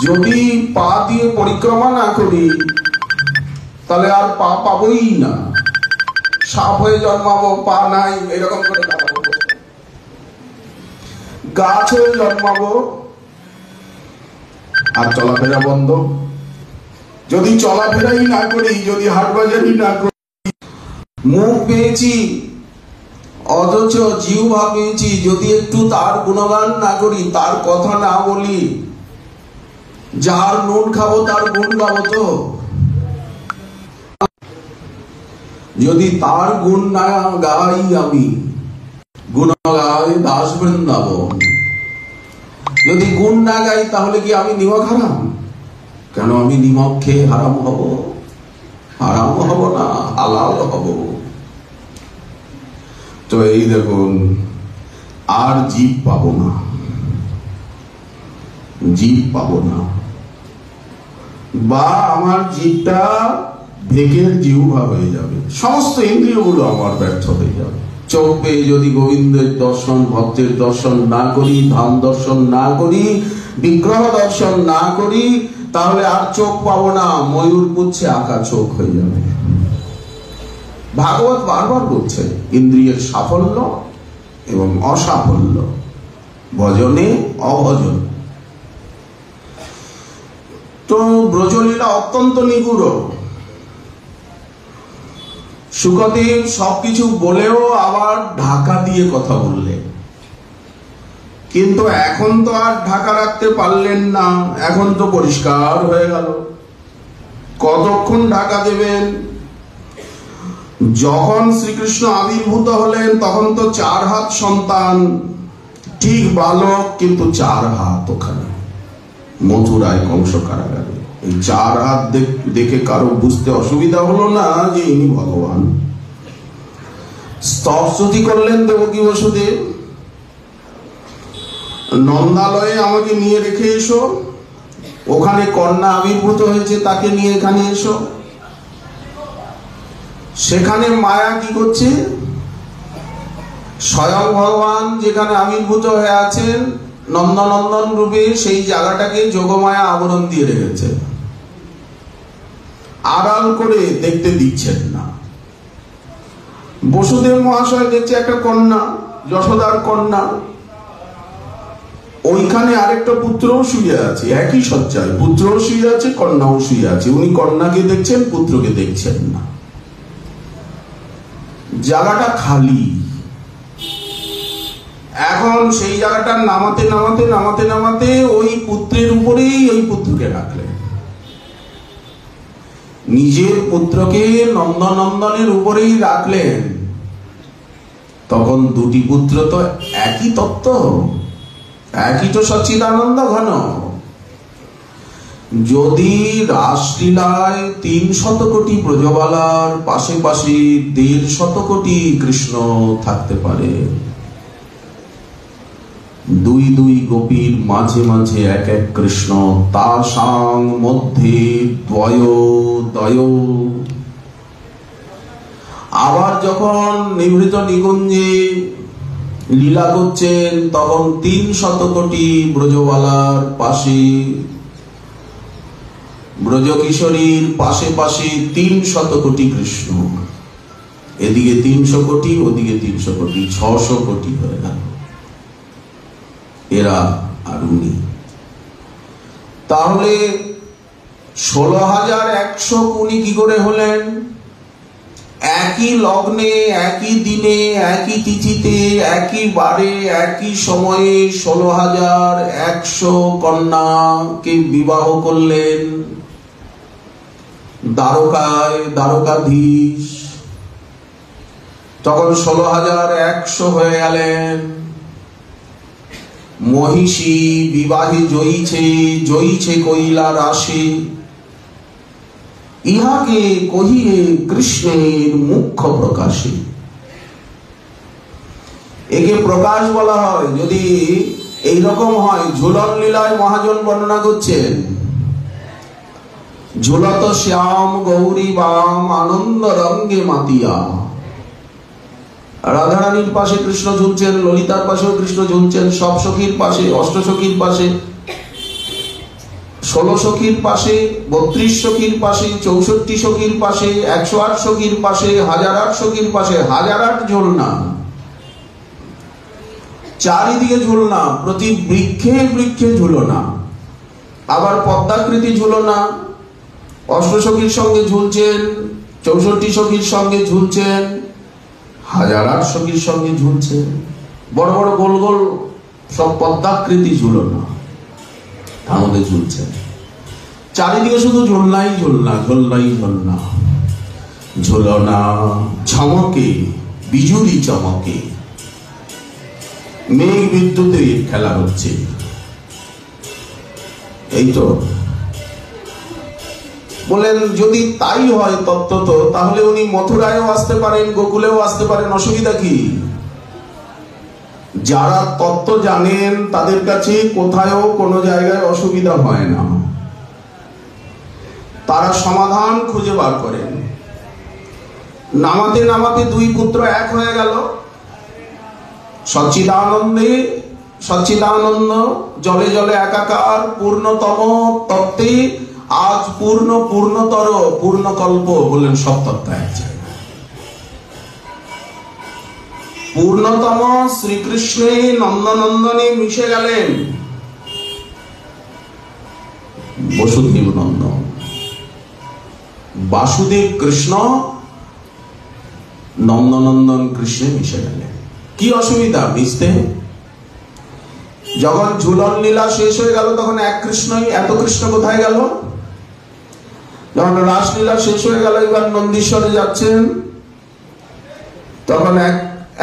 A: যদি পা দিয়ে পরিক্রমা না করি, তাহলে আর পা পাবোই না। সাপ হয়ে জন্মাবো, পা নাই, এরকম করে দাঁড়াবো। গাছ হয়ে জন্মাবো আর চলাফেরা বন্ধ। যদি চলাফেরাই না করি, যদি হাটবাজারি না করি, মুখ পেয়েছি অথচ জিহ্বা পেয়েছি, যদি একটু তার গুণগান না করি, তার কথা না বলি, যার নুন খাবো তার গুণ গাবো তো। যদি তার গুণ না গাই, আমি গুণ গাই দাস বৃন্দাবন। যদি গুণ না গাই, তাহলে কি আমি নিমক হারাম? কেন আমি নিমক খেয়ে হারাম হব? হারাম হব না, হালাল হব। তো এই দেখুন, আর জীব পাবো না, জীব পাবো না, বা আমার জীবটা ভেকের জিহ্বা হয়ে যাবে, সমস্ত ইন্দ্রিয়গুলো আমার ব্যর্থ হয়ে যাবে। চোখ পেয়ে যদি গোবিন্দের দর্শন, ভক্তের দর্শন না করি, ধাম দর্শন না করি, বিগ্রহ দর্শন না করি, তাহলে আর চোখ পাবো না, ময়ূর পুচ্ছে আঁকা চোখ হয়ে যাবে। ভাগবত বারবার বলছে, ইন্দ্রিয়ের সাফল্য এবং অসাফল্য, ভজনে অভজন। তো ব্রজলীলা অত্যন্ত নিগুড়। শুকদেব সবকিছু বলেও আবার ঢাকা দিয়ে কথা বললেন, কিন্তু এখন তো আর ঢাকা রাখতে পারলেন না, এখন তো পরিষ্কার হয়ে গেল। কতক্ষণ ঢাকা দেবেন? যখন শ্রীকৃষ্ণ আবির্ভূত হলেন তখন তো 4 হাত সন্তান, ঠিক বালক, কিন্তু 4 হাত ওখানে মথুরায় কংস কারাগারে। এই 4 হাত দেখে কারো বুঝতে অসুবিধা হলো না যে ইনি ভগবান। স্তবস্তুতি করলেন দেবকী বসুদেব, নন্দালয়ে আমাকে নিয়ে রেখে এসো, ওখানে কন্যা আবির্ভূত হয়েছে তাকে নিয়ে এখানে এসো। সেখানে মায়া কি করছে? স্বয়ং ভগবান যেখানে আবির্ভূত হয়ে আছেন নন্দনন্দন রূপে, সেই জায়গাটাকে যোগমায়া আবরণ দিয়ে রেখেছে, আড়াল করে দেখতে দিচ্ছেন না। বসুদেব মহাশয় দেখছে একটা কন্যা, যশোদার কন্যা, ওইখানে আরেকটা পুত্রও শুয়ে আছে, একই শয্যায় পুত্রও শুয়ে আছে, কন্যাও শুয়ে আছে। উনি কন্যাকে দেখছেন, পুত্রকে দেখছেন না। জায়গাটা খালি। এখন সেই জায়গাটা নামাতে নামাতে নামাতে নামাতে ওই পুত্রের উপরেই ওই পুত্রকে রাখলেন। নিজের পুত্রকে নন্দনন্দনের উপরেই রাখলেন। তখন দুটি পুত্র তো একই তত্ত্ব, একই তো সচ্চিদানন্দ ঘন। যদি রাসলীলায় 300 কোটি ব্রজবালার পাশে পাশে 150 কোটি কৃষ্ণ থাকতে পারে, দুই দুই গোপীর মাঝে মাঝে এক এক কৃষ্ণ, তাসাং মধ্যে দ্বয় দ্বয়। আবার যখন নিভৃত নিকুঞ্জে লীলা করছেন তখন 300 কোটি ব্রজবালার পাশে, ব্রজকিশোরীর পাশে পাশে 300 কোটি কৃষ্ণ। এদিকে 300 কোটি, ওদিকে 300 কোটি, 600 কোটি হয়ে গেল এরা আর উনি। তাহলে 16,100 উনি কি করে হলেন? একই লগ্নে, একই দিনে, একই তিথিতে, একই বারে, একই সময়ে 16,100 কন্যাকে বিবাহ করলেন। দ্বারকায় দ্বারকাধীশ তখন 16,100 হয়ে গেলেন। মহিষী বিবাহে জয়ীছে, জয়ীছে কইলা রাশি, ইহাকে কহিয়ে কৃষ্ণের মুখ্য প্রকাশে। একে প্রকাশ বলা হয়। যদি এইরকম হয়, ঝুলন লীলায় মহাজন বর্ণনা করছেন, ঝুলত শ্যাম গৌরী বাম আনন্দ রঙ্গে মাতিয়া। রাধারানীর পাশে কৃষ্ণ ঝুলছেন, ললিতার পাশেও কৃষ্ণ ঝুলছেন, সব সখীর পাশে, অষ্টসখীর পাশে, 16 সখীর পাশে, 32 সখীর পাশে, 64 সখীর পাশে, 108 সখীর পাশে, 1008 সখীর পাশে, 1008 ঝুলনা, চারিদিকে ঝুলনা, প্রতি বৃক্ষে বৃক্ষে ঝুলনা। আবার পদ্মাকৃতি ঝুলনা, অষ্টসখীর সঙ্গে ঝুলছেন, 64 সখীর সঙ্গে ঝুলছেন, 1008 সখীর সঙ্গে ঝুলছেন। বড় বড় গোল গোল সব পদ্মাকৃতি ঝুলনা তার মধ্যে ঝুলছেন। চারিদিকে শুধু ঝুলনাই ঝুলনা, ঝুলনাই ঝুলনা। ঝুলনা ঝমকে বিজুলি চমকে, মেঘ বিদ্যুতের খেলা হচ্ছে। এই তো বলেন, যদি তাই হয় তত্ত্ব, তাহলে উনি মথুরায়ও আসতে পারেন, গোকুলেও আসতে পারেন, অসুবিধা কি? যারা তত্ত্ব জানেন তাদের কাছে কোথায়ও কোনো জায়গায় অসুবিধা হয় না, তারা সমাধান খুঁজে বার করেন। নামাতে নামাতে দুই পুত্র এক হয়ে গেল। সচ্চিদানন্দে সচ্চিদানন্দ, জলে জলে একাকার, পূর্ণতম তত্ত্বে আজ পূর্ণ, পূর্ণতর, পূর্ণকল্প বললেন। সব তত্ত্ব এক জায়গায়। পূর্ণতম শ্রীকৃষ্ণে নন্দনন্দনে মিশে গেলেন। বসুদেব নন্দন, বাসুদেব কৃষ্ণ, নন্দনন্দন কৃষ্ণে মিশে গেলেন। কি অসুবিধা মিশতে? যখন ঝুলন লীলা শেষ হয়ে গেল তখন এক কৃষ্ণই, এত কৃষ্ণ কোথায় গেল? যখন রাসলীলা শেষ হয়ে গেল, এবার নন্দীশ্বরে যাচ্ছেন, তখন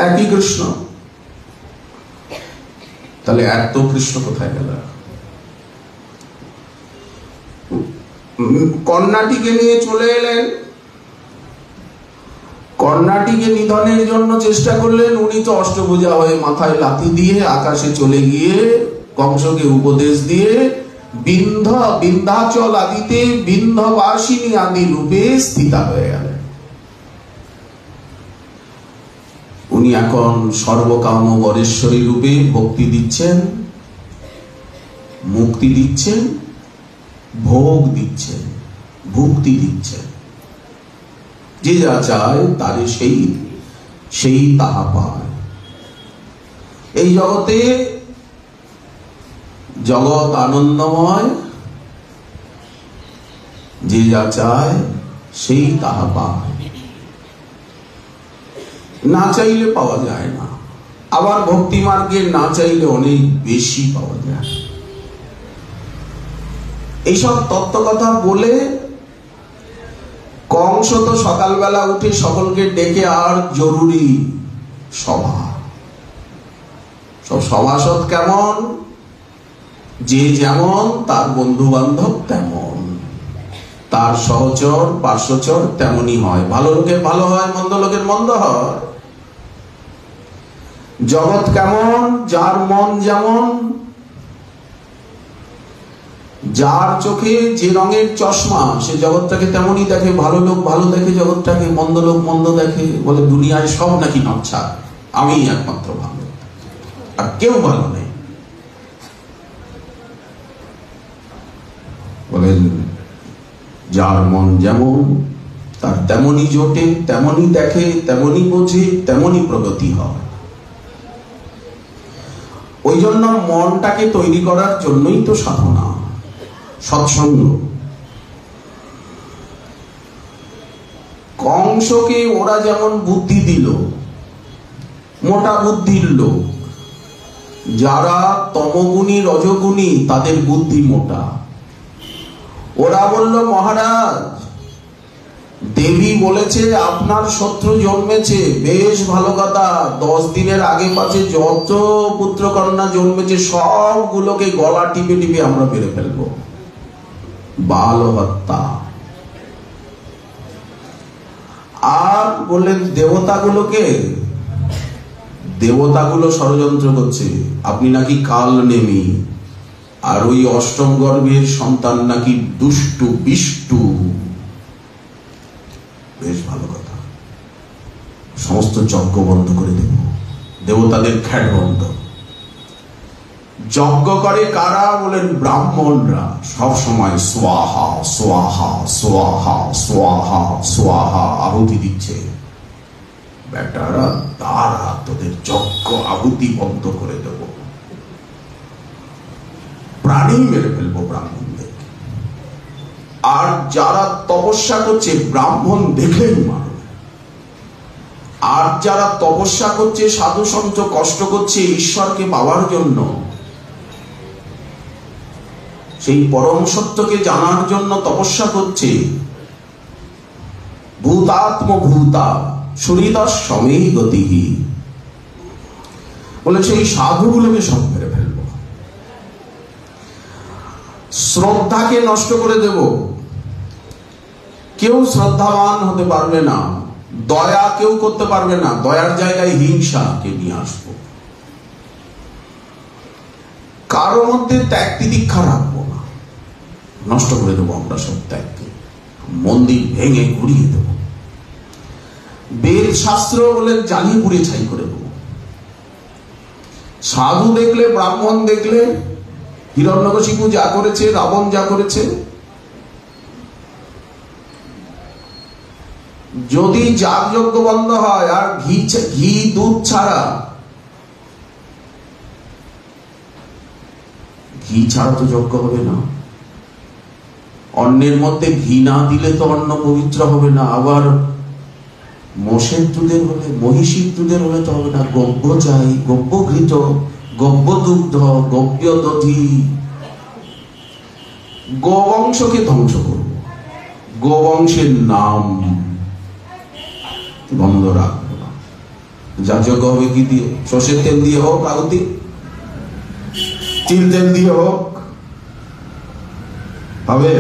A: একই কৃষ্ণ। তাহলে এত কৃষ্ণ কোথায় গেল? কন্যাটিকে নিয়ে চলে এলেন। কন্যাটিকে নিধনের জন্য চেষ্টা করলেন। উনি তো অষ্টভুজা হয়ে মাথায় লাথি দিয়ে আকাশে চলে গিয়ে কংসকে উপদেশ দিয়ে বিন্ধ্যাচল আদিতে বিন্ধ্যবাসিনী আদি রূপে স্থিতা হয়ে গেলেন। উনি এখন সর্বকাম বরেশ্বরী রূপে ভক্তি দিচ্ছেন, মুক্তি দিচ্ছেন, ভোগ দিচ্ছেন, ভুক্তি দিচ্ছেন। যে যা চায় তারে সেই তাহা পায়। এই জগতে জগৎ আনন্দময়, যে যা চায় সেই তাহা পায়। না চাইলে পাওয়া যায় না। আবার ভক্তি মার্গে না চাইলে অনেক বেশি পাওয়া যায়। এইসব তত্ত্ব কথা বলে কংস তো সকালবেলা উঠে সকলকে ডেকে আর জরুরি সভা। সব সভাসদ কেমন, যে যেমন তার বন্ধু বান্ধব তেমন, তার সহচর পার্শ্বচর তেমনই হয়। ভালো লোকের ভালো হয়, মন্দ লোকের মন্দ হয়। জগৎ কেমন, যার মন যেমন, যার চোখে যে রঙের চশমা সে জগৎটাকে তেমনই দেখে। ভালো লোক ভালো দেখে জগৎটাকে, মন্দ লোক মন্দ দেখে। বলে দুনিয়ায় সব নাকি নচ্ছা, আমি একমাত্র ভালো, আর কেউ ভালো নেই। বলেন যার মন যেমন তার তেমনই জোটে, তেমনই দেখে, তেমনই বোঝে, তেমনই প্রগতি হয়। ওই জন্য মনটাকে তৈরি করার জন্যই তো সাধনা, সৎসঙ্গ। কংসকে ওরা যেমন বুদ্ধি দিল, মোটা বুদ্ধির লোক, যারা তমগুণী রজগুণী তাদের বুদ্ধি মোটা। ওরা বলল মহারাজ, দেবী বলেছে আপনার শত্রু জন্মেছে, বেশ ভালো কথা। 10 দিনের আগে পাছে যত পুত্রকন্যা জন্মেছে সবগুলোকে গলা টিপে টিপে আমরা মেরে ফেলবো। বাল হত্যা। আর বললেন দেবতাগুলোকে, দেবতাগুলো ষড়যন্ত্র করছে, আপনি নাকি কাল নেমি, আর ওই অষ্টম গর্ভের সন্তান নাকি দুষ্টু বিষ্টু। বেশ ভালো কথা, সমস্ত যজ্ঞ বন্ধ করে দেব, দেবতাদের খ্যাট বন্ধ। যজ্ঞ করে কারা? বলেন ব্রাহ্মণরা। সব সময় সোয়াহা সোয়াহা সোয়াহা সোয়াহা সোয়াহা আহুতি দিচ্ছে। বেটারা তারা তোদের যজ্ঞ আহুতি বন্ধ করে দেব, প্রাণী মেরে ফেলবো ব্রাহ্মণদের। আর যারা তপস্যা করছে ব্রাহ্মণ দেখলেই মারবে। আর যারা তপস্যা করছে, সাধু সন্ত কষ্ট করছে ঈশ্বরকে পাওয়ার জন্য, সেই পরম সত্যকে জানার জন্য তপস্যা করছে, ভূতাত্ম ভূতা সুহৃদস সমে গতিহি, বলে সেই সাধুগুলোকে সব মেরে ফেলবো, শ্রদ্ধাকে নষ্ট করে দেব, কেউ শ্রদ্ধাবান হতে পারবে না, দয়া কেউ করতে পারবে না, দয়ার জায়গায় হিংসাকে নিয়ে আসবো, কারো মধ্যে ত্যাগ তিতিক্ষা রাখবো না, নষ্ট করে দেবো আমরা সব ত্যাগকে, মন্দির ভেঙে গুড়িয়ে দেবো, বেদ শাস্ত্র বলে জ্বালিয়ে পুড়ে ছাই করে দেবো। সাধু দেখলে, ব্রাহ্মণ দেখলে, হিরণ্যকশিপু যা করেছে, রাবণ যা করেছে, যদি যাগযজ্ঞ বন্ধ হয় আর ঘি দুধ ছাড়া, ঘি ছাড়া তো যজ্ঞ হবে না। অন্নের মধ্যে ঘি না দিলে তো অন্ন পবিত্র হবে না। আবার মোষের দুধের হলে, মহিষীর দুধের হলে তো হবে না, গব্য চাই, গব্য ঘৃত, গব্য দুগ্ধ, গব্য দধি। গোবংশকে ধ্বংস করব, গোবংশের নাম বন্ধ রাখবো না। যা যজ্ঞ হবে কি দিয়ে? সর্ষের তেল দিয়ে হোক, আগুতি তিল তেল দিয়ে হোক, হবে?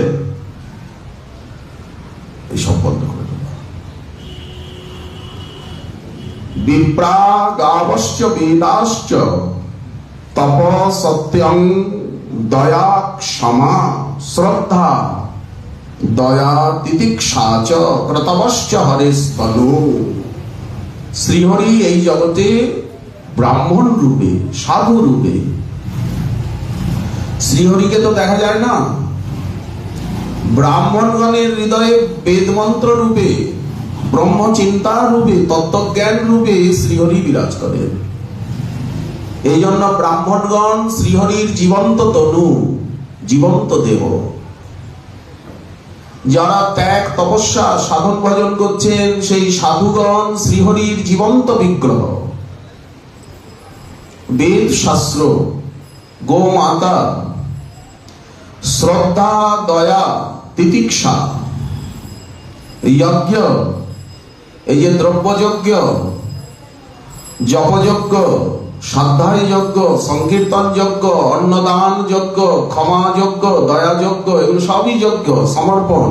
A: এইসব বন্ধ করে দেব। বিপ্রাগাবশ্চ বেদাশ্চ তপ সত্যং দয়া ক্ষমা শ্রদ্ধা দয়া তিতিক্ষা চ ক্রতবশ্চ হরেস্তনু। শ্রীহরি এই জগতে ব্রাহ্মণ রূপে, সাধু রূপে। শ্রীহরিকে তো দেখা যায় না, ব্রাহ্মণগণের হৃদয়ে বেদমন্ত্র রূপে, ব্রহ্মচিন্তা রূপে, তত্ত্বজ্ঞান রূপে শ্রীহরি বিরাজ করেন। এই জন্য ব্রাহ্মণগণ শ্রীহরির জীবন্ত তনু, জীবন্ত দেহ। যারা ত্যাগ তপস্যা সাধন ভজন করছেন সেই সাধুগণ শ্রীহরির জীবন্ত বিগ্রহ। বেদ শাস্ত্র, গোমাতা, শ্রদ্ধা, দয়া, তিতিক্ষা, যজ্ঞ, এই যে দ্রব্যযজ্ঞ, জপযজ্ঞ, স্বাধ্যায় যজ্ঞ, সংকীর্তন যজ্ঞ, অন্নদান যজ্ঞ, ক্ষমা যজ্ঞ, দয়া যজ্ঞ, এগুলো সবই যজ্ঞ, সমর্পণ।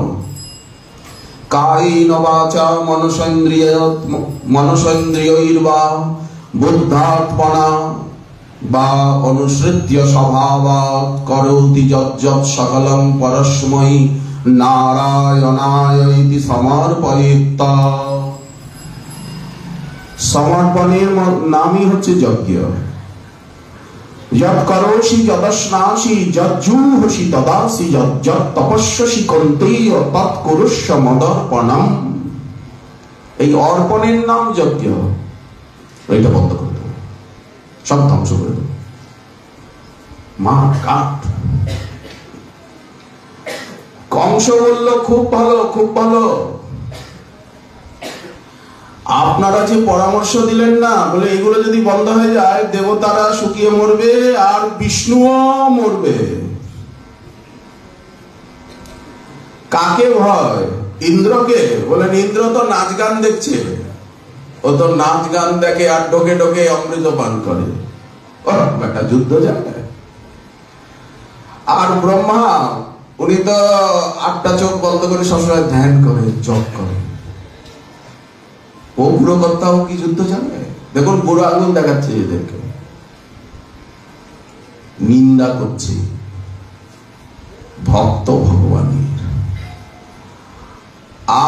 A: কায়েন বাচা মনসেন্দ্রিয়ৈর্বা বুদ্ধাত্মনা বা অনুসৃত্য স্বভাবাৎ করোতি যজ্জৎ সকলং পরস্मै নারায়ণায় ইতি সমর্পয়েৎ। সমর্পণের নামই হচ্ছে যজ্ঞ। যৎ করোষি যদস্নাসি যজ্জুহসি তদাসি যজ্জৎ তপস্যসি কন্তেয় তৎ কুরুষ্য মদর্পণম। এই অর্পণের নাম যজ্ঞ। এটা বন্ধ করে দেবো, সব ধ্বংস করে দেবো, মা কাঠ। কংস বলল খুব ভালো, খুব ভালো। আপনারা যে পরামর্শ দিলেন না, বলে এগুলো যদি বন্ধ হয়ে যায় দেবতারা শুকিয়ে মরবে আর বিষ্ণুও মরবে। কাকে ভয়? ইন্দ্রকে। বলেন ইন্দ্র তো নাচ গান দেখছে, ও তো নাচ গান দেখে আর ডোকে ডোকে অমৃত পান করে, একটা যুদ্ধ যাবে। আর ব্রহ্মা, উনি তো 8টা চোখ বন্ধ করে সবসময় ধ্যান করে, জপ করে। ও বুড়ো কর্তাও কি যুদ্ধ জানে? দেখুন বুড়ো আগুন দেখাচ্ছে এদেরকে, নিন্দা করছে ভক্ত ভগবানের।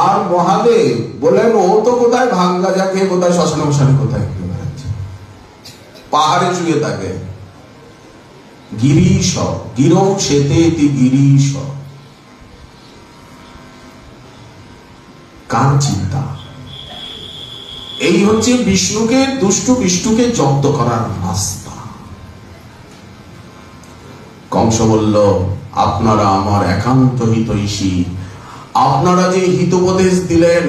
A: আর মহাদেব বলেন ও তো কোথায় ভাঙ্গা যাকে, কোথায় শ্মশানে মশানে, কোথায় পাহাড়ে শুয়ে থাকে। গিরিশ গিরৌ সেতেতি গিরিশ। কার চিন্তা? এই হচ্ছে বিষ্ণুকে, দুষ্টু বিষ্ণুকে জব্দ করার রাস্তা। কংস বলল আপনারা আমার একান্ত হিতৈষী, আপনারা যে হিতোপদেশ দিলেন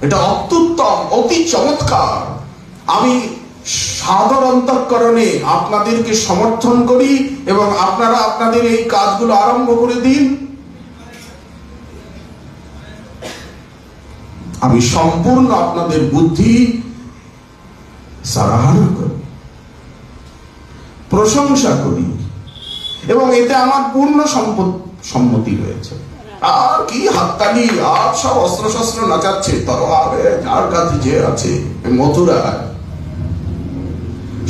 A: এটা অত্যুত্তম, অতি চমৎকার। আমি সাদর অন্তঃকরণে আপনাদেরকে সমর্থন করি এবং আপনারা আপনাদের এই কাজগুলো আরম্ভ করে দিন। আমি সম্পূর্ণ আপনাদের বুদ্ধি সারাহানা করি, প্রশংসা করি এবং এতে আমার পূর্ণ সম্মতি রয়েছে। আর কি হাততালি, আর সব অস্ত্র শস্ত্র নাচাচ্ছে, তরোয়ারে যার কাছে যে আছে। মথুরায়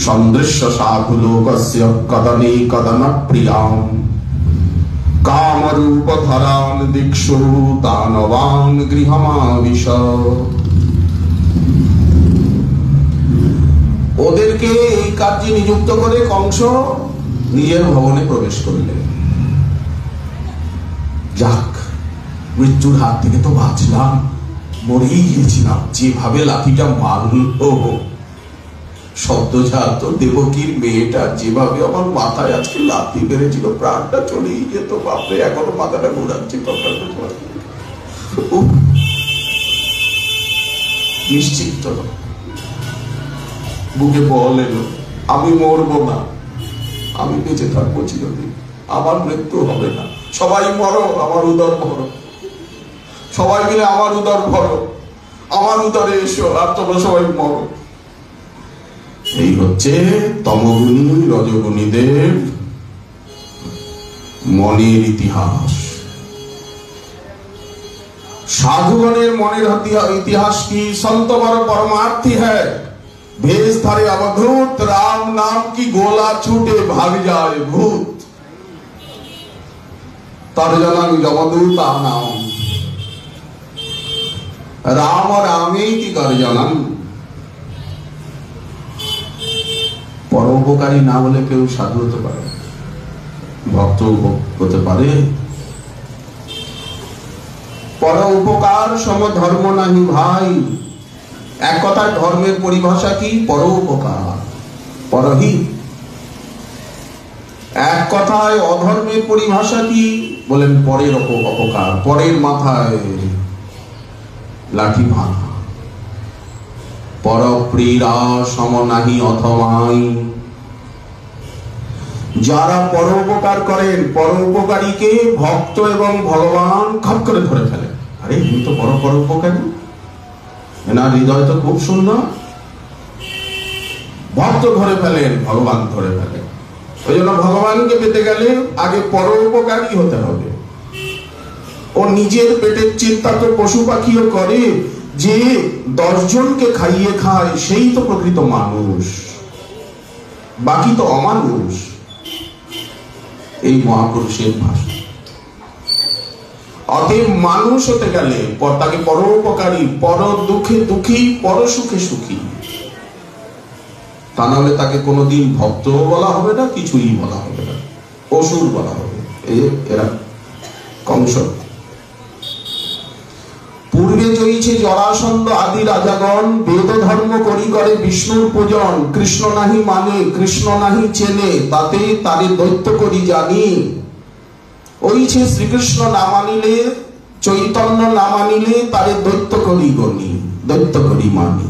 A: সন্দৃশ্য সাকুলোকস্য কদনে কদন প্রিয়াম কামরূপ ধরান দীক্ষু দানবান গৃহমাবিশ। ওদেরকে এই কার্যে নিযুক্ত করে কংস নিজের ভবনে প্রবেশ করলেন। যাক, মৃত্যুর হাত থেকে তো বাঁচলাম, মরেই গিয়েছিলাম। যেভাবে লাঠিটা মারল সদ্যজাত দেবকীর মেয়েটা, যেভাবে আমার মাথায় আজকে লাথি মেরেছিল, প্রাণটা চলেই যেত। বাপরে, এখনো মাথাটা ঘুরাচ্ছে। নিশ্চিত বুকে বল এলো, আমি মরবো না, আমি বেঁচে থাকবো চিরদিন, আমার মৃত্যু হবে না। সবাই মরো, আমার উদর ভরো, সবাই মিলে আমার উদর ভরো, আমার উদরে এসো, আর তোমরা সবাই মরো। এই হচ্ছে তমগুণী রজগুণীদের মনের ইতিহাস। সাধুগণের মনের ইতিহাস কি? সন্ত বড় परमार्थी है, भेष धारे अवधूत, राम नाम की गोला छूटे भाग जाए भूत, तर्जनम यमदूत नाम। राम रामेति गर्जनम। পরোপকারী না হলে কেউ সাধু হতে পারে, ভক্ত হতে পারে? পর উপকার সম ধর্ম নাহি ভাই। এক কথায় ধর্মের পরিভাষা কি? পরোপকার, পরহি। এক কথায় অধর্মের পরিভাষা কি? বলেন পরের অপকার, পরের মাথায় লাঠি ভাঙা। পরপ্রীরা সম নাহি অথমাই। যারা পরোপকার করেন, পরোপকারীকে ভক্ত এবং ভগবান খপ করে ধরে ফেলেন। আরে ইনি তো বড় পরোপকারী, এনার হৃদয় তো খুব সুন্দর। ভক্ত ধরে ফেলেন, ভগবান ধরে ফেলেন। ওই জন্য ভগবানকে পেতে গেলে আগে পরোপকারী হতে হবে। ও নিজের পেটের চিন্তা তো পশু পাখিও করে, যে 10 জনকে খাইয়ে খায় সেই তো প্রকৃত মানুষ, বাকি তো অমানুষ। এই মহাপুরুষের ভাষা। অতএব মানুষ হতে গেলে তাকে পরোপকারী, পর দুঃখে দুঃখী, পর সুখে সুখী। তা নাহলে তাকে কোনোদিন ভক্ত বলা হবে না, কিছুই বলা হবে না, অসুর বলা হবে। এরা কংস। পূর্বে জয়ীছে জরাসন্ধ আদি রাজাগণ, বেদ ধর্ম করি করে বিষ্ণুর পূজন। কৃষ্ণ নাহি মানে, কৃষ্ণ নাহি চেনে, তাতে তারে দৈত্য করি জানি। ওইছে শ্রীকৃষ্ণ না মানিলে, চৈতন্য না মানিলে, তারে দৈত্য করি গণি, দৈত্য করি মানি।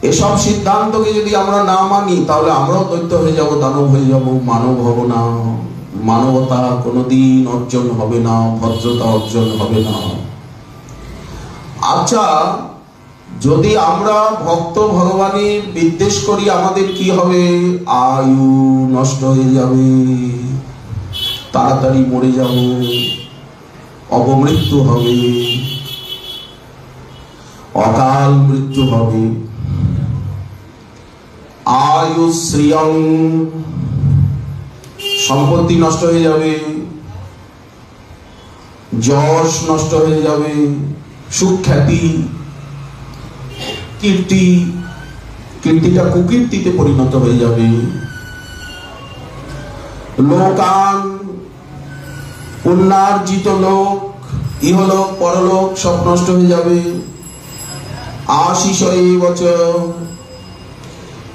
A: এসব সিদ্ধান্তকে যদি আমরা না মানি, তাহলে আমরাও দৈত্য হয়ে যাব, দানব হয়ে যাব, মানব হব না। মানবতা কোনোদিন অর্জন হবে না, ভদ্রতা অর্জন হবে না। আচ্ছা, যদি আমরা ভক্ত ভগবানের বিদ্বেষ করি, আমাদের কি হবে? আয়ু নষ্ট হয়ে যাবে, তাড়াতাড়ি মরে যাব, অপমৃত্যু হবে, অকাল মৃত্যু হবে। আয়ু শ্রিয়ং, সম্পত্তি নষ্ট হয়ে যাবে, যশ নষ্ট হয়ে যাবে, সুখ্যাতি, কীর্তি, কীর্তিটা কুকীর্তিতে পরিণত হয়ে যাবে। লোকান, পুণ্যার্জিত লোক, ইহলোক পরলোক সব নষ্ট হয়ে যাবে। আশিস বচ,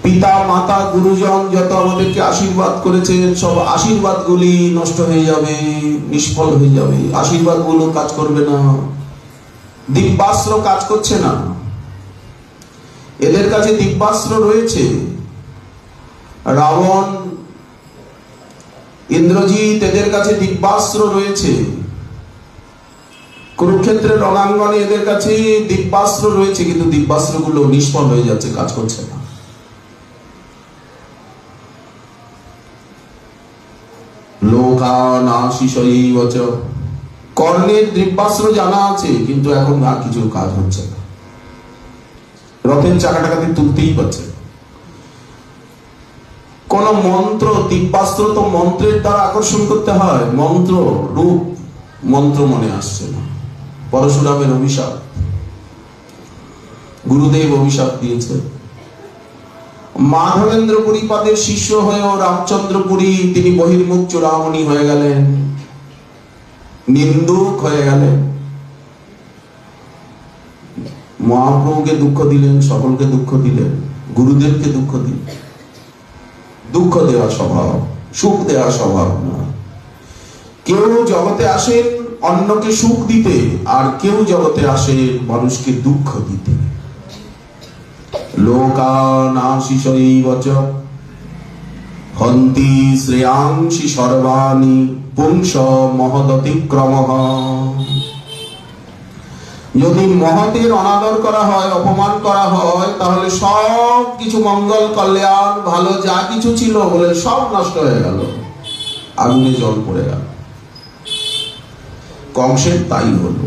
A: পিতা মাতা গুরুজন যত আমাদেরকে আশীর্বাদ করেছেন, সব আশীর্বাদ গুলি নষ্ট হয়ে যাবে, নিষ্ফল হয়ে যাবে। আশীর্বাদ গুলো কাজ করবে না, দিব্যাস্ত্র কাজ করছে না। এদের কাছে দিব্যাস্ত্র রয়েছে, রাবণ, ইন্দ্রজিৎ, এদের কাছে দিব্যাস্ত্র রয়েছে। কুরুক্ষেত্রের রণাঙ্গনে এদের কাছে দিব্যাস্ত্র রয়েছে, কিন্তু দিব্যাস্ত্র গুলো নিষ্ফল হয়ে যাচ্ছে, কাজ করছে না। লোকানাশিসৈবচ, কর্ণের দিব্যাস্ত্র জানা আছে, কিন্তু এখন আর কিছু কাজ হচ্ছে না। রথের চাকাটাকে তুলতেই পারছে। কোন মন্ত্র, দিব্যাস্ত্র তো মন্ত্রের দ্বারা আকর্ষণ করতে হয়, মন্ত্র রূপ, মন্ত্র মনে আসছে না। পরশুরামের অভিশাপ, গুরুদেব অভিশাপ দিয়েছে। মাধবেন্দ্র পুরীপাদের শিষ্য হয়েও রামচন্দ্রপুরী তিনি বহির্মুখ চূড়ামণি হয়ে গেলেন, নিন্দুক হয়ে গেলেন। মহাপ্রভুকে দুঃখ দিলেন, সকলকে দুঃখ দিলেন, গুরুদেবকে দুঃখ দিলেন। দুঃখ দেওয়া স্বভাব, সুখ দেওয়া স্বভাব না। কেউ জগতে আসেন অন্যকে সুখ দিতে, আর কেউ জগতে আসে মানুষকে দুঃখ দিতে। লোকানাশিসৈবচ হন্তি শ্রেয়াংসি সর্বাণি পুংস মহদতিক্রমঃ। যদি মহতের অনাদর করা হয়, অপমান করা হয়, তাহলে সব কিছু মঙ্গল কল্যাণ ভালো যা কিছু ছিল বলে সব নষ্ট হয়ে গেল, আগুনে জল পড়ে গেল। কংসের তাই হলো।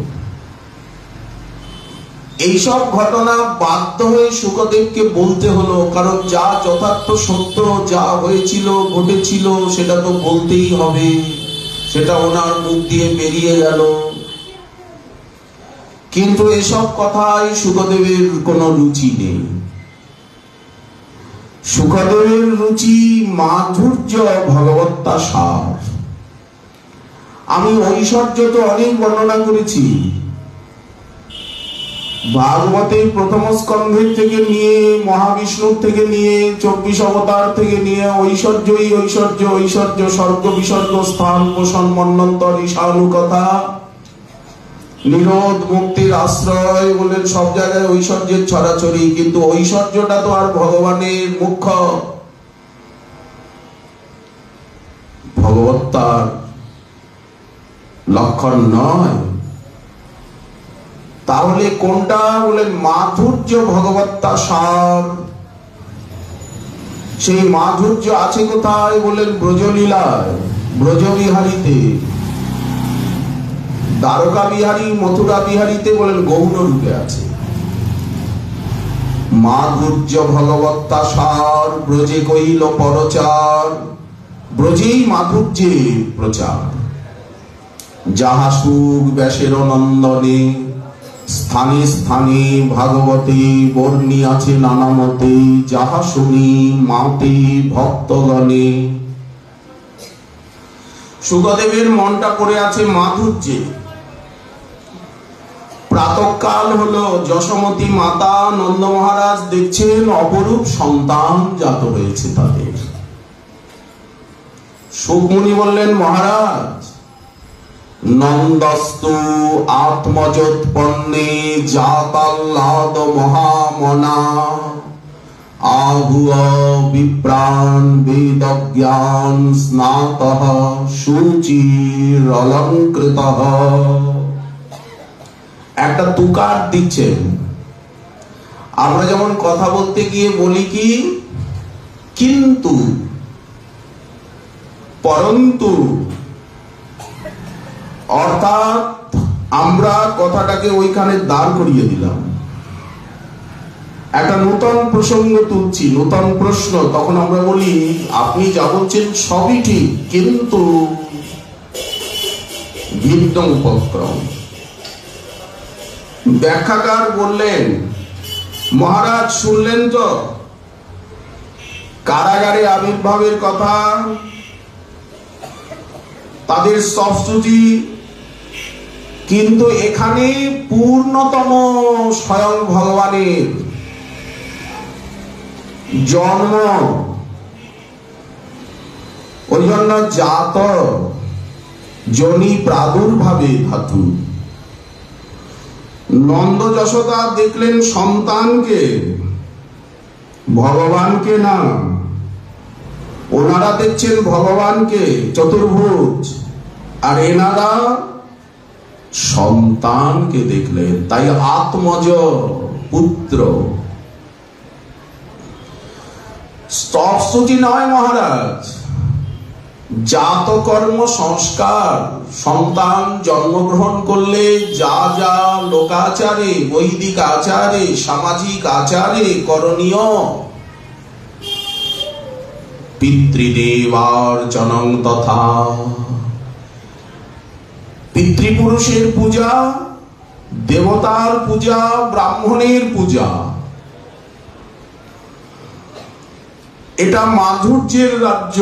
A: এইসব ঘটনা বাধ্য হয়ে শুকদেবকে বলতে হলো, কারণ যা যথার্থ সত্য, যা হয়েছিল ঘটেছিল সেটা তো বলতেই হবে। সেটা ওনার মুখ দিয়ে বেরিয়ে গেল, কিন্তু এসব কথায় শুকদেবের কোনো রুচি নেই। শুকদেবের রুচি মাধুর্য, ভগবত্তা সার। আমি ঐশ্বর্য তো অনেক বর্ণনা করেছি, ভাগবতের প্রথম স্কন্ধের থেকে নিয়ে, মহাবিষ্ণুর থেকে নিয়ে, 24 অবতার থেকে নিয়ে ঐশ্বর্যই ঐশ্বর্য, ঐশ্বর্য স্বর্গ বিসর্গ স্থান পোষণ মন্বন্তর ঈশানু কথা, নিরোধ মুক্তির আশ্রয় বলেন, সব জায়গায় ঐশ্বর্যের ছড়াছড়ি। কিন্তু ঐশ্বর্যটা তো আর ভগবানের মুখ্য, ভগবত্তার লক্ষণ নয়। তাহলে কোনটা? বলেন মাধুর্য ভগবত্তা সার। সেই মাধুর্য আছে কোথায়? বলেন ব্রজলীলায়, ব্রজবিহারীতে, দ্বারকা বিহারী, মথুরা বিহারীতে বলেন গৌণ রূপে আছে। মাধুর্য ভগবত্তা সার, ব্রজে কইল পরচার, ব্রজেই মাধুর্যের প্রচার। যাহা সুখ ব্যাসের নন্দনে, স্থানে স্থানে ভাগবতে বর্ণী আছে নানা মতে, যাহা শুনি মাতে ভক্তগণে। সুখদেবের মনটা পড়ে আছে মাধুর্যে। প্রাতঃকাল হলো, যশোমতী মাতা নন্দ মহারাজ দেখছেন অপরূপ সন্তান জাত হয়েছে তাদের। সুখমুনি বললেন, মহারাজ নন্দস্তু আত্মজোৎপন্নে জাতাল্লাদ মহামনা, আহুয় বিপ্রাণ বেদজ্ঞান স্নাতঃ শুচিরলঙ্কৃতঃ। একটা তুকার দিচ্ছেন। আমরা যেমন কথা বলতে গিয়ে বলি কি কিন্তু, পরন্তু, অর্থাৎ আমরা কথাটাকে ওইখানে দাঁড় করিয়ে দিলাম। একটা নূতন প্রসঙ্গ তুলছি, নূতন প্রশ্ন, তখন আমরা বলি আপনি যা বলছেন সবই ঠিক, কিন্তু ভিন্ন উপক্রম। ব্যাখ্যাকার বললেন, মহারাজ শুনলেন তো কারাগারে আবির্ভাবের কথা, তাদের স্তবস্তুতি, কিন্তু এখানে পূর্ণতম স্বয়ং ভগবানের জন্ম। ওই জন্য জাত জনি প্রাদুর্ভাবে ধাতু। নন্দ যশোদা দেখলেন সন্তানকে, ভগবানকে না। ওনারা দেখছেন ভগবানকে চতুর্ভুজ, আর এনারা সন্তানকে দেখলেন, তাই আত্মজ পুত্র। স্তবস্তুতি নয় মহারাজ, জাত কর্ম সংস্কার। সন্তান জন্মগ্রহণ করলে যা যা লোকাচারে, বৈদিক আচারে, সামাজিক আচারে করণীয়, পিতৃদেবার্চনং তথা, পিতৃপুরুষের পূজা, দেবতার পূজা, ব্রাহ্মণের পূজা। এটা মাধুর্যের রাজ্য,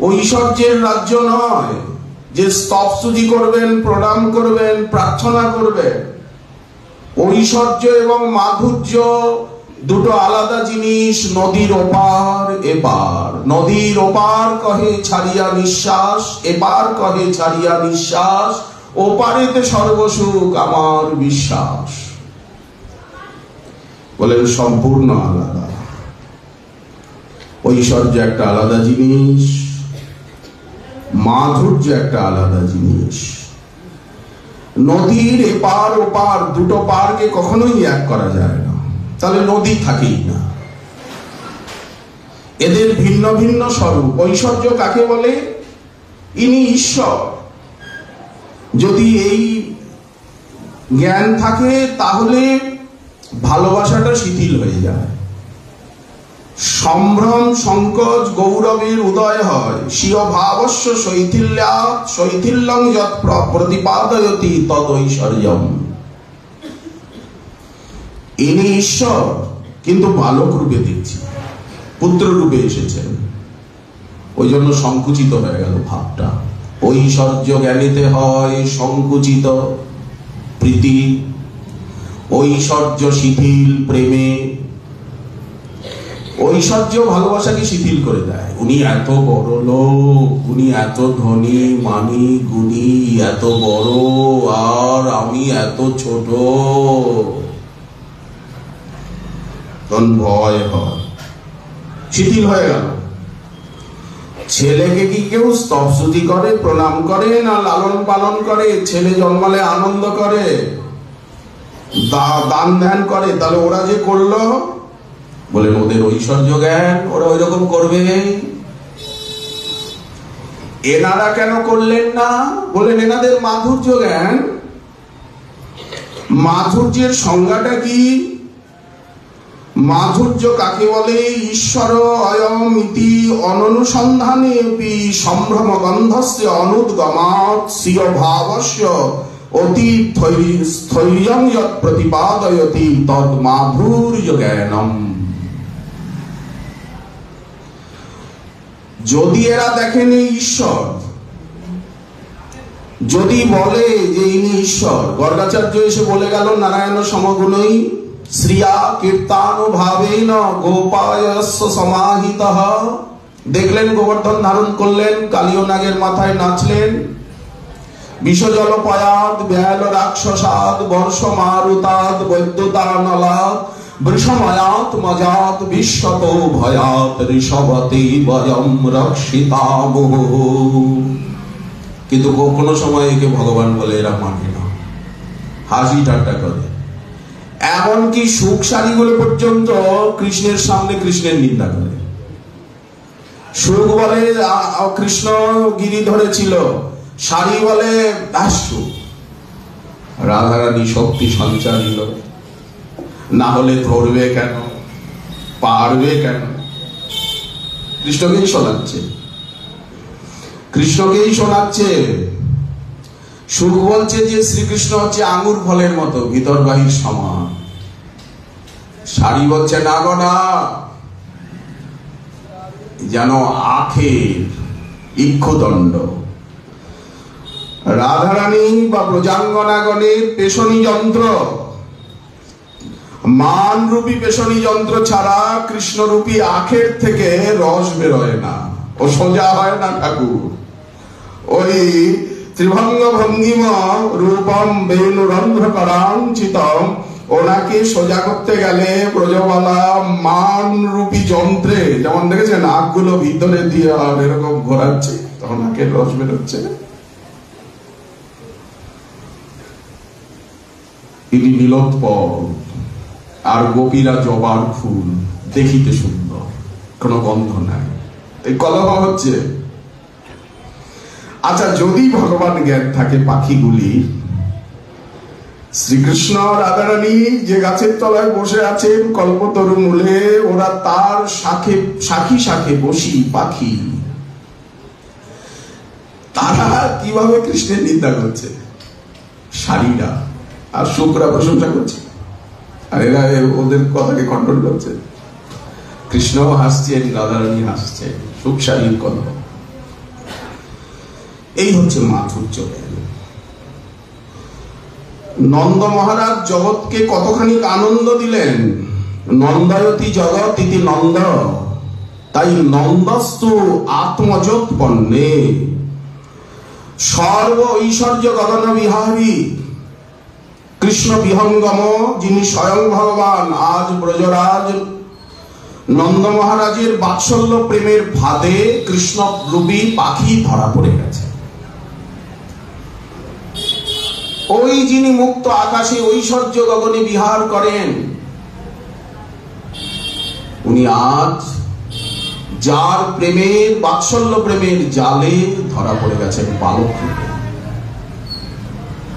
A: ঐশ্বর্যের রাজ্য নয় যে স্তবস্তুতি করবেন, প্রণাম করবেন, প্রার্থনা করবেন। ঐশ্বর্য এবং মাধুর্য দুটো আলাদা জিনিস। নদীর ওপার এপার, নদীর ওপার কহে ছাড়িয়া নিঃশ্বাস, এপার কহে ছাড়িয়া নিঃশ্বাস, ওপারেতে সর্বসুখ আমার বিশ্বাস। বলেন সম্পূর্ণ আলাদা। ঐশ্বর্য একটা আলাদা জিনিস, মাধুর্য একটা আলাদা জিনিস। নদীর এপার ওপার দুটো পারকে কখনোই এক করা যায় না, তাহলে নদী থাকেই না। এদের ভিন্ন ভিন্ন স্বরূপ। ঐশ্বর্য কাকে বলে? ইনি ঈশ্বর। যদি এই জ্ঞান থাকে তাহলে ভালোবাসাটা শিথিল হয়ে যায়। সম্ভ্রম সংকোচ গৌরবের উদয় হয়। স্বীয় ভাবস্য শৈথিল্যং যৎ প্রতিপাদয়তি তদৈশ্বর্যম। ইনি ঈশ্বর, কিন্তু বালক রূপে দেখছি, পুত্র রূপে এসেছেন। ওই জন্য সংকুচিত হয়ে গেল ভাবটা। ঐশ্বর্য জ্ঞানীতে হয় সংকুচিত প্রীতি, ঐশ্বর্য শিথিল প্রেমে। ঐশ্বর্য ভালোবাসাকে শিথিল করে দেয়। উনি এত বড় লোক, উনি এত ধনী, মানি গুণী, এত বড়, আর আমি এত ছোট। ভয় হয়, শিথিল হয়ে গেল। ছেলেকে কি কেউ স্তবস্তুতি করে, প্রণাম করে, না লালন পালন করে? ছেলে জন্মালে আনন্দ করে, দান ধ্যান করে। তাহলে ওরা যে করলো, বলেন ওদের ঐশ্বর্য জ্ঞান, ওরা ওই রকম করবে। এনারা কেন করলেন না? বলেন এনাদের মাধুর্য জ্ঞান। মাধুর্যের সংজ্ঞাটা কি? মাধুর্য কাকে বলে? ঈশ্বর অয়ম ইতি অননুসন্ধানে সম্ভ্রম গন্ধস্য অনুদ্গমাৎ স্বীয় ভাবস্য অতি স্থৈর্যং যৎ প্রতিপাদয়তি তদ মাধুর্য জ্ঞানম। যদি এরা দেখেন ঈশ্বর, যদি বলে যে ইনি ঈশ্বর, গর্গাচার্য এসে বলে গেল নারায়ণ সমগুণই শ্রিয়া কীর্তানুভাবেন গোপায়স্য সমাহিতঃ। দেখলেন গোবর্ধন ধারণ করলেন, কালীয় নাগের মাথায় নাচলেন, বিষজল পয়াদ ব্যাল রাক্ষসাদ বর্ষ মারুতাদ বৈদ্যুতানলাদ বৃষময়াত মজাত বিশ্বত ভয়াত ঋষভতে বয়ম রক্ষিতামহ। কিন্তু কোনো সময় একে ভগবান বলে এরা মানে না, হাসি ঠাট্টা করে। এমনকি সুখ শাড়িগুলো পর্যন্ত কৃষ্ণের সামনে কৃষ্ণের নিন্দা করে। সুখ বলে কৃষ্ণ গিরি ধরেছিল, শাড়ি বলে দাসু। রাধারানী শক্তি সঞ্চারিল, না হলে ধরবে কেন, পারবে কেন? কৃষ্ণকেই শোনাচ্ছে, কৃষ্ণকেই শোনাচ্ছে। সুখ বলছে যে শ্রীকৃষ্ণ হচ্ছে আঙ্গুর ফলের মতো, ভিতর বাহির সমান। শাড়ি বলছে না গো না, যেন আখের ইক্ষুদণ্ড। রাধারানী বা প্রজাঙ্গনাগণের পেশনী যন্ত্র, মানরূপী পেশনী যন্ত্র ছাড়া কৃষ্ণরূপী আখের থেকে রস বেরোয় না, ও সোজা হয় না ঠাকুর। ওই ত্রিভঙ্গ ভঙ্গিম রূপম বেণুরন্ধ্র করাঞ্চিতম, ওনাকে সোজা করতে গেলে ব্রজবালা মান রূপী যন্ত্রে, যেমন দেখেছেন আখগুলো ভিতরে দিয়ে আর এরকম ঘোরাচ্ছে, তখন আখের রস বেরোচ্ছে। ইনি নীলোৎপল, আর গোপীরা জবার ফুল, দেখিতে সুন্দর, কোনো গন্ধ নাই, এই কলহ হচ্ছে। আচ্ছা, যদি ভগবান জ্ঞান থাকে পাখিগুলি, শ্রীকৃষ্ণ রাধারানী যে গাছের তলায় বসে আছেন কল্পতরু মূলে, ওরা তার শাখে শাখে বসি পাখি, তারা কিভাবে কৃষ্ণের নিন্দা করছে? শাড়িরা আর শুকরা প্রশংসা করছে, আর এরা ওদের কথাকে কন্ট্রোল করছে। কৃষ্ণ হাসছেন, রাধারানী হাসছেন, সুখ শাড়ির কথা। এই হচ্ছে মাধুর্য। নন্দ মহারাজ জগৎকে কতখানি আনন্দ দিলেন। নন্দায়তি জগৎ ইতি নন্দ, তাই নন্দস্তু আত্মযোৎপন্নে সর্ব ঐশ্বর্য গগন বিহারী কৃষ্ণ বিহঙ্গম, যিনি স্বয়ং ভগবান, আজ ব্রজরাজ নন্দ মহারাজের বাৎসল্য প্রেমের ফাঁদে কৃষ্ণ রূপী পাখি ধরা পড়ে গেছে। ওই যিনি মুক্ত আকাশে ঐশ্বর্য গগনে বিহার করেন, উনি আজ যার প্রেমের বাৎসল্য প্রেমের জালে ধরা পড়ে গেছেন, বালক রূপে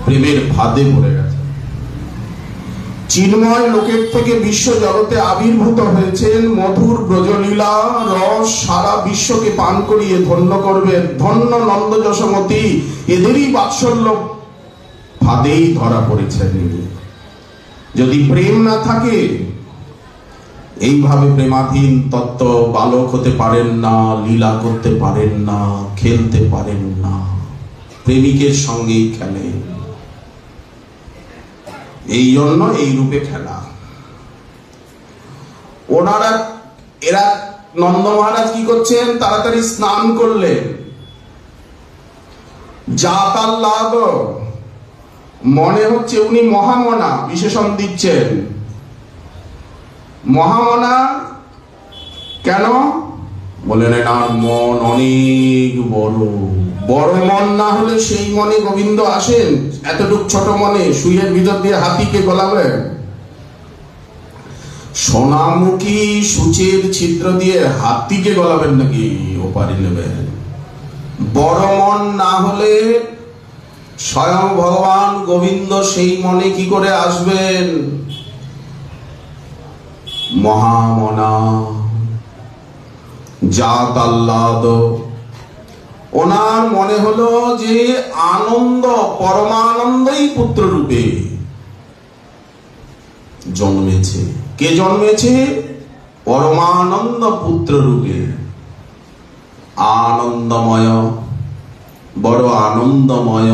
A: প্রেমের ফাঁদে পড়ে গেছে। চিন্ময় লোকের থেকে বিশ্ব জগতে আবির্ভূত হয়েছেন, মধুর ব্রজলীলা রস সারা বিশ্বকে পান করিয়ে ধন্য করবেন। ধন্য নন্দ যশোমতী, এদেরই বাৎসল্য ফাঁদেই ধরা পড়েছেন। যদি প্রেম না থাকে, এইভাবে প্রেমাধীন তত্ত্ব বালক হতে পারেন না, লীলা করতে পারেন না, খেলতে পারেন না, প্রেমিকের সঙ্গেই খেলেন। এই জন্য এই রূপে খেলা। এরা নন্দ মহারাজ কি করছেন? তাড়াতাড়ি স্নান করলেন, যা তার লাভ, মনে হচ্ছে উনি মহামনা, বিশেষণ দিচ্ছেন মহামনা। কেন? বলেন এনার মন অনেক বড়। বড় মন না হলে সেই মনে গোবিন্দ আসেন? এতটুক ছোট মনে সুইয়ের ভিতর দিয়ে হাতিকে গলাবেন? সোনামুখী সূচের ছিদ্র দিয়ে হাতিকে গলাবেন নাকি ওপারে নেবেন? বড় মন না হলে স্বয়ং ভগবান গোবিন্দ সেই মনে কি করে আসবেন? মহামনা জাত আহ্লাদ। ওনার মনে হলো যে আনন্দ, পরমানন্দই পুত্র রূপে জন্মেছে। কে জন্মেছে? পরমানন্দ পুত্র রূপে। আনন্দময়, বড় আনন্দময়।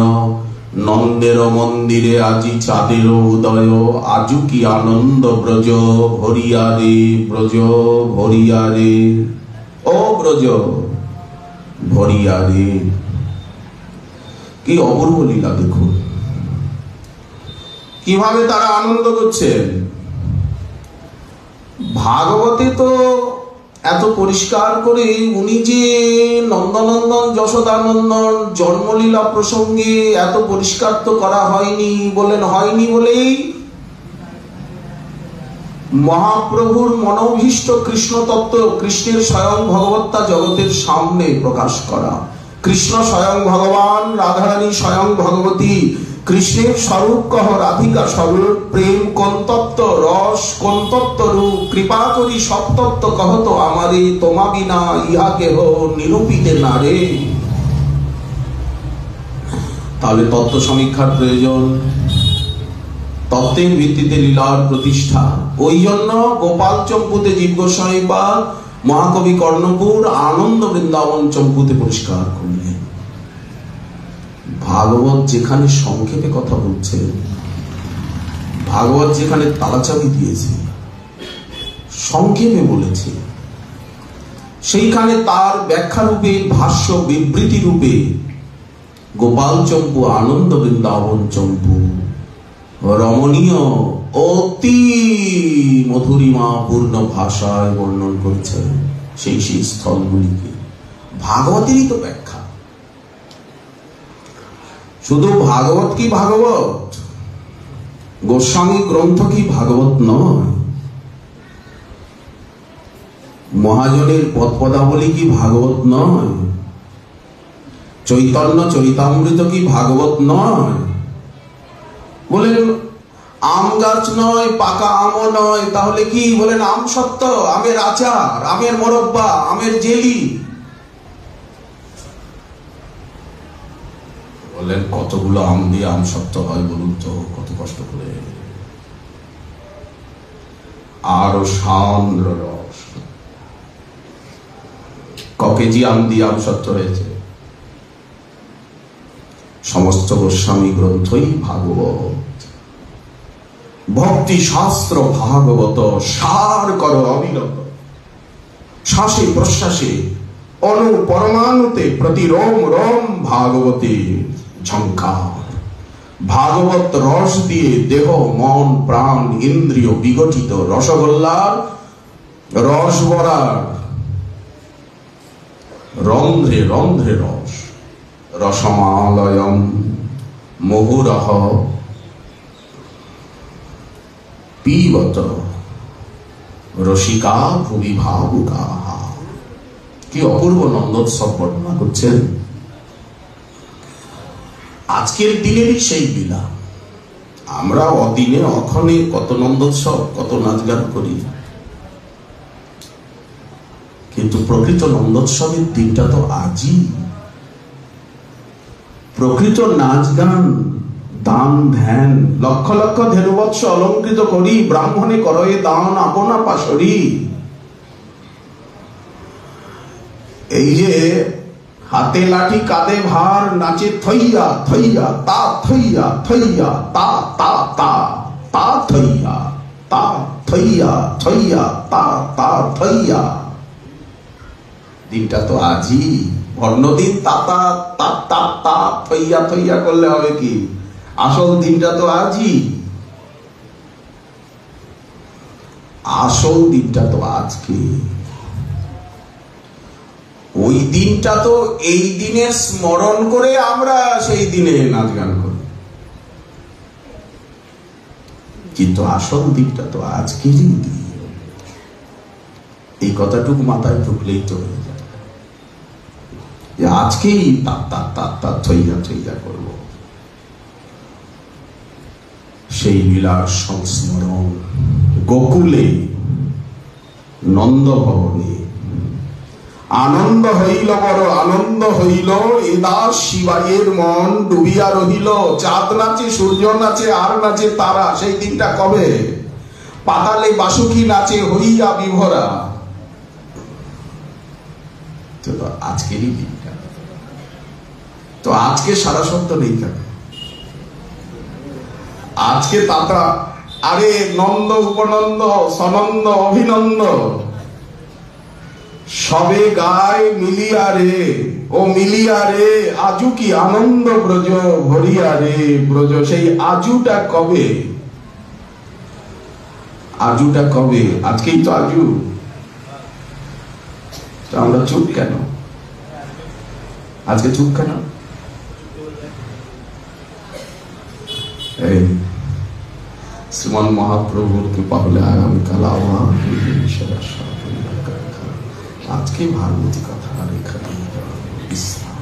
A: নন্দের মন্দিরে আজি চাঁদের উদয়, আজু কি আনন্দ ব্রজ ভরিয়া রে, ব্রজ ভরিয়া রে, ও ব্রজ ভরিয়া রে। কি অপূর্ব লীলা দেখুন, কিভাবে তারা আনন্দ করছেন। ভাগবতে তো এত পরিষ্কার করে উনি যে নন্দনন্দন যশোদানন্দন জন্মলীলা প্রসঙ্গে এত পরিষ্কার তো করা হয়নি। বলেন হয়নি বলেই মহাপ্রভুর মনোভীষ্ট কৃষ্ণ তত্ত্ব, কৃষ্ণের স্বয়ং ভগবত্তা জগতের সামনে প্রকাশ করা। কৃষ্ণ স্বয়ং ভগবান, রাধারানী স্বয়ং ভগবতী। কৃষ্ণের স্বরূপ কহ রাধিকা স্বরূপ, প্রেম কোন তত্ত্ব, রস কোন তত্ত্ব রূপ, কৃপা করি সব তত্ত্ব কহত আমারে, তোমা বিনা ইহা কেহ নিরূপিতে না রে। তাহলে তত্ত্ব সমীক্ষার প্রয়োজন, তত্ত্বের ভিত্তিতে লীলার প্রতিষ্ঠা। ওই জন্য গোপাল চম্পুতে জীব গোস্বামী বা মহাকবি কর্ণপুর আনন্দ বৃন্দাবন চম্পুতে পরিষ্কার করলেন। ভাগবত যেখানে সংক্ষেপে কথা বলছে, ভাগবত যেখানে তালাচাবি দিয়েছে, সংক্ষেপে বলেছে, সেইখানে তার ব্যাখ্যা রূপে, ভাষ্য বিবৃতি রূপে গোপাল চম্পু, আনন্দ বৃন্দাবন চম্পু রমণীয় অতি মধুরিমা পূর্ণ ভাষায় বর্ণন করেছেন সেই সেই স্থলগুলিকে। ভাগবতেরই তো ব্যাখ্যা। শুধু ভাগবত কি ভাগবত? গোস্বামী গ্রন্থ কি ভাগবত নয়? মহাজনের পদপদাবলী কি ভাগবত নয়? চৈতন্য চরিতামৃত কি ভাগবত নয়? বলেন আম গাছ নয়, পাকা আমও নয়, তাহলে কি? বলেন আম সত্য, আমের আচার, আমের মোরব্বা, আমের জেলি। বলেন কতগুলো আম দিয়ে আম সত্য হয় বলুন তো, কত কষ্ট করে। আরো সান্দ্র রস, ক কেজি আম দিয়ে আম সত্য হয়েছে? সমস্ত গোস্বামী গ্রন্থই ভাগবত। ভক্তি শাস্ত্র ভাগবত, সার কর অবিরত। শ্বাসে প্রশ্বাসে অনু পরমাণুতে প্রতি রোম রোম ভাগবতে ঝঙ্কার। ভাগবত রস দিয়ে দেহ মন প্রাণ ইন্দ্রিয় বিগঠিত। রসগোল্লার রস ভরার রন্ধ্রে রন্ধ্রে রস। রসমালয়ম মুহুরহ পিবত রসিকা ভুবি ভাবুকা। কি অপূর্ব নন্দোৎসব বর্ণনা করছেন। আজকের দিনেরই সেই লীলা। আমরা অদিনে অক্ষণে কত নন্দোৎসব, কত নাচ গান করি, কিন্তু প্রকৃত নন্দোৎসবের দিনটা তো আজই। প্রকৃত নাচ গান, দান ধ্যান, লক্ষ লক্ষ ধেনুবৎস অলঙ্কৃত করি, ব্রাহ্মণে করয়ে দান আপনা পাশরি। এই যে হাতে লাঠি কাঁধে ভার, নাচে থইয়া থইয়া তা, থইয়া থইয়া তা, তা তা তা, থইয়া তা, থইয়া থইয়া তা, তা থইয়া। দিনটা তো আজই। অন্যদিন তাতা তা তা তা থইয়া থইয়া করলে হবে কি? আসল দিনটা তো আজই। আসল দিনটা তো আজকে। ওই দিনটা তো এই দিনে স্মরণ করে আমরা সেই দিনে নাচ গান করি, কিন্তু আসল দিকটা তো আজকেরই দিন। এই কথাটুকু মাথায় ঢুকলেই তো হয়ে যায় যে আজকেই তার থইয়া করবো সেই লীলার সংস্মরণ। গোকুলে নন্দ ভবনে আনন্দ হইল, বড় আনন্দ হইল, এদাস শিবাইয়ের মন ডুবিয়া রহিল। চাঁদ নাচে, সূর্য নাচে, আর নাচে তারা। সেই দিনটা কবে? পাতালে বাসুকি নাচে হইয়া বিভরা। তো আজকেরই দিনটা। তো আজকে সারা শব্দ নেই কেন? আজকে তাতা, আরে নন্দ উপনন্দ সনন্দ অভিনন্দ সবে গায় মিলিয়া রে, ও মিলিয়া রে আজু কি আনন্দ ব্রজ ভরিয়া রে ব্রজ। সেই আজুটা কবে? আজুটা কবে? আজকেই তো আজু। তো আমরা চুপ কেন? আজকে চুপ কেন? এই শ্রীমান মহাপ্রভুর কৃপা হলে আগামীকাল আবার আজকে ভারতী কথা আর এখানে বিশ্রাম।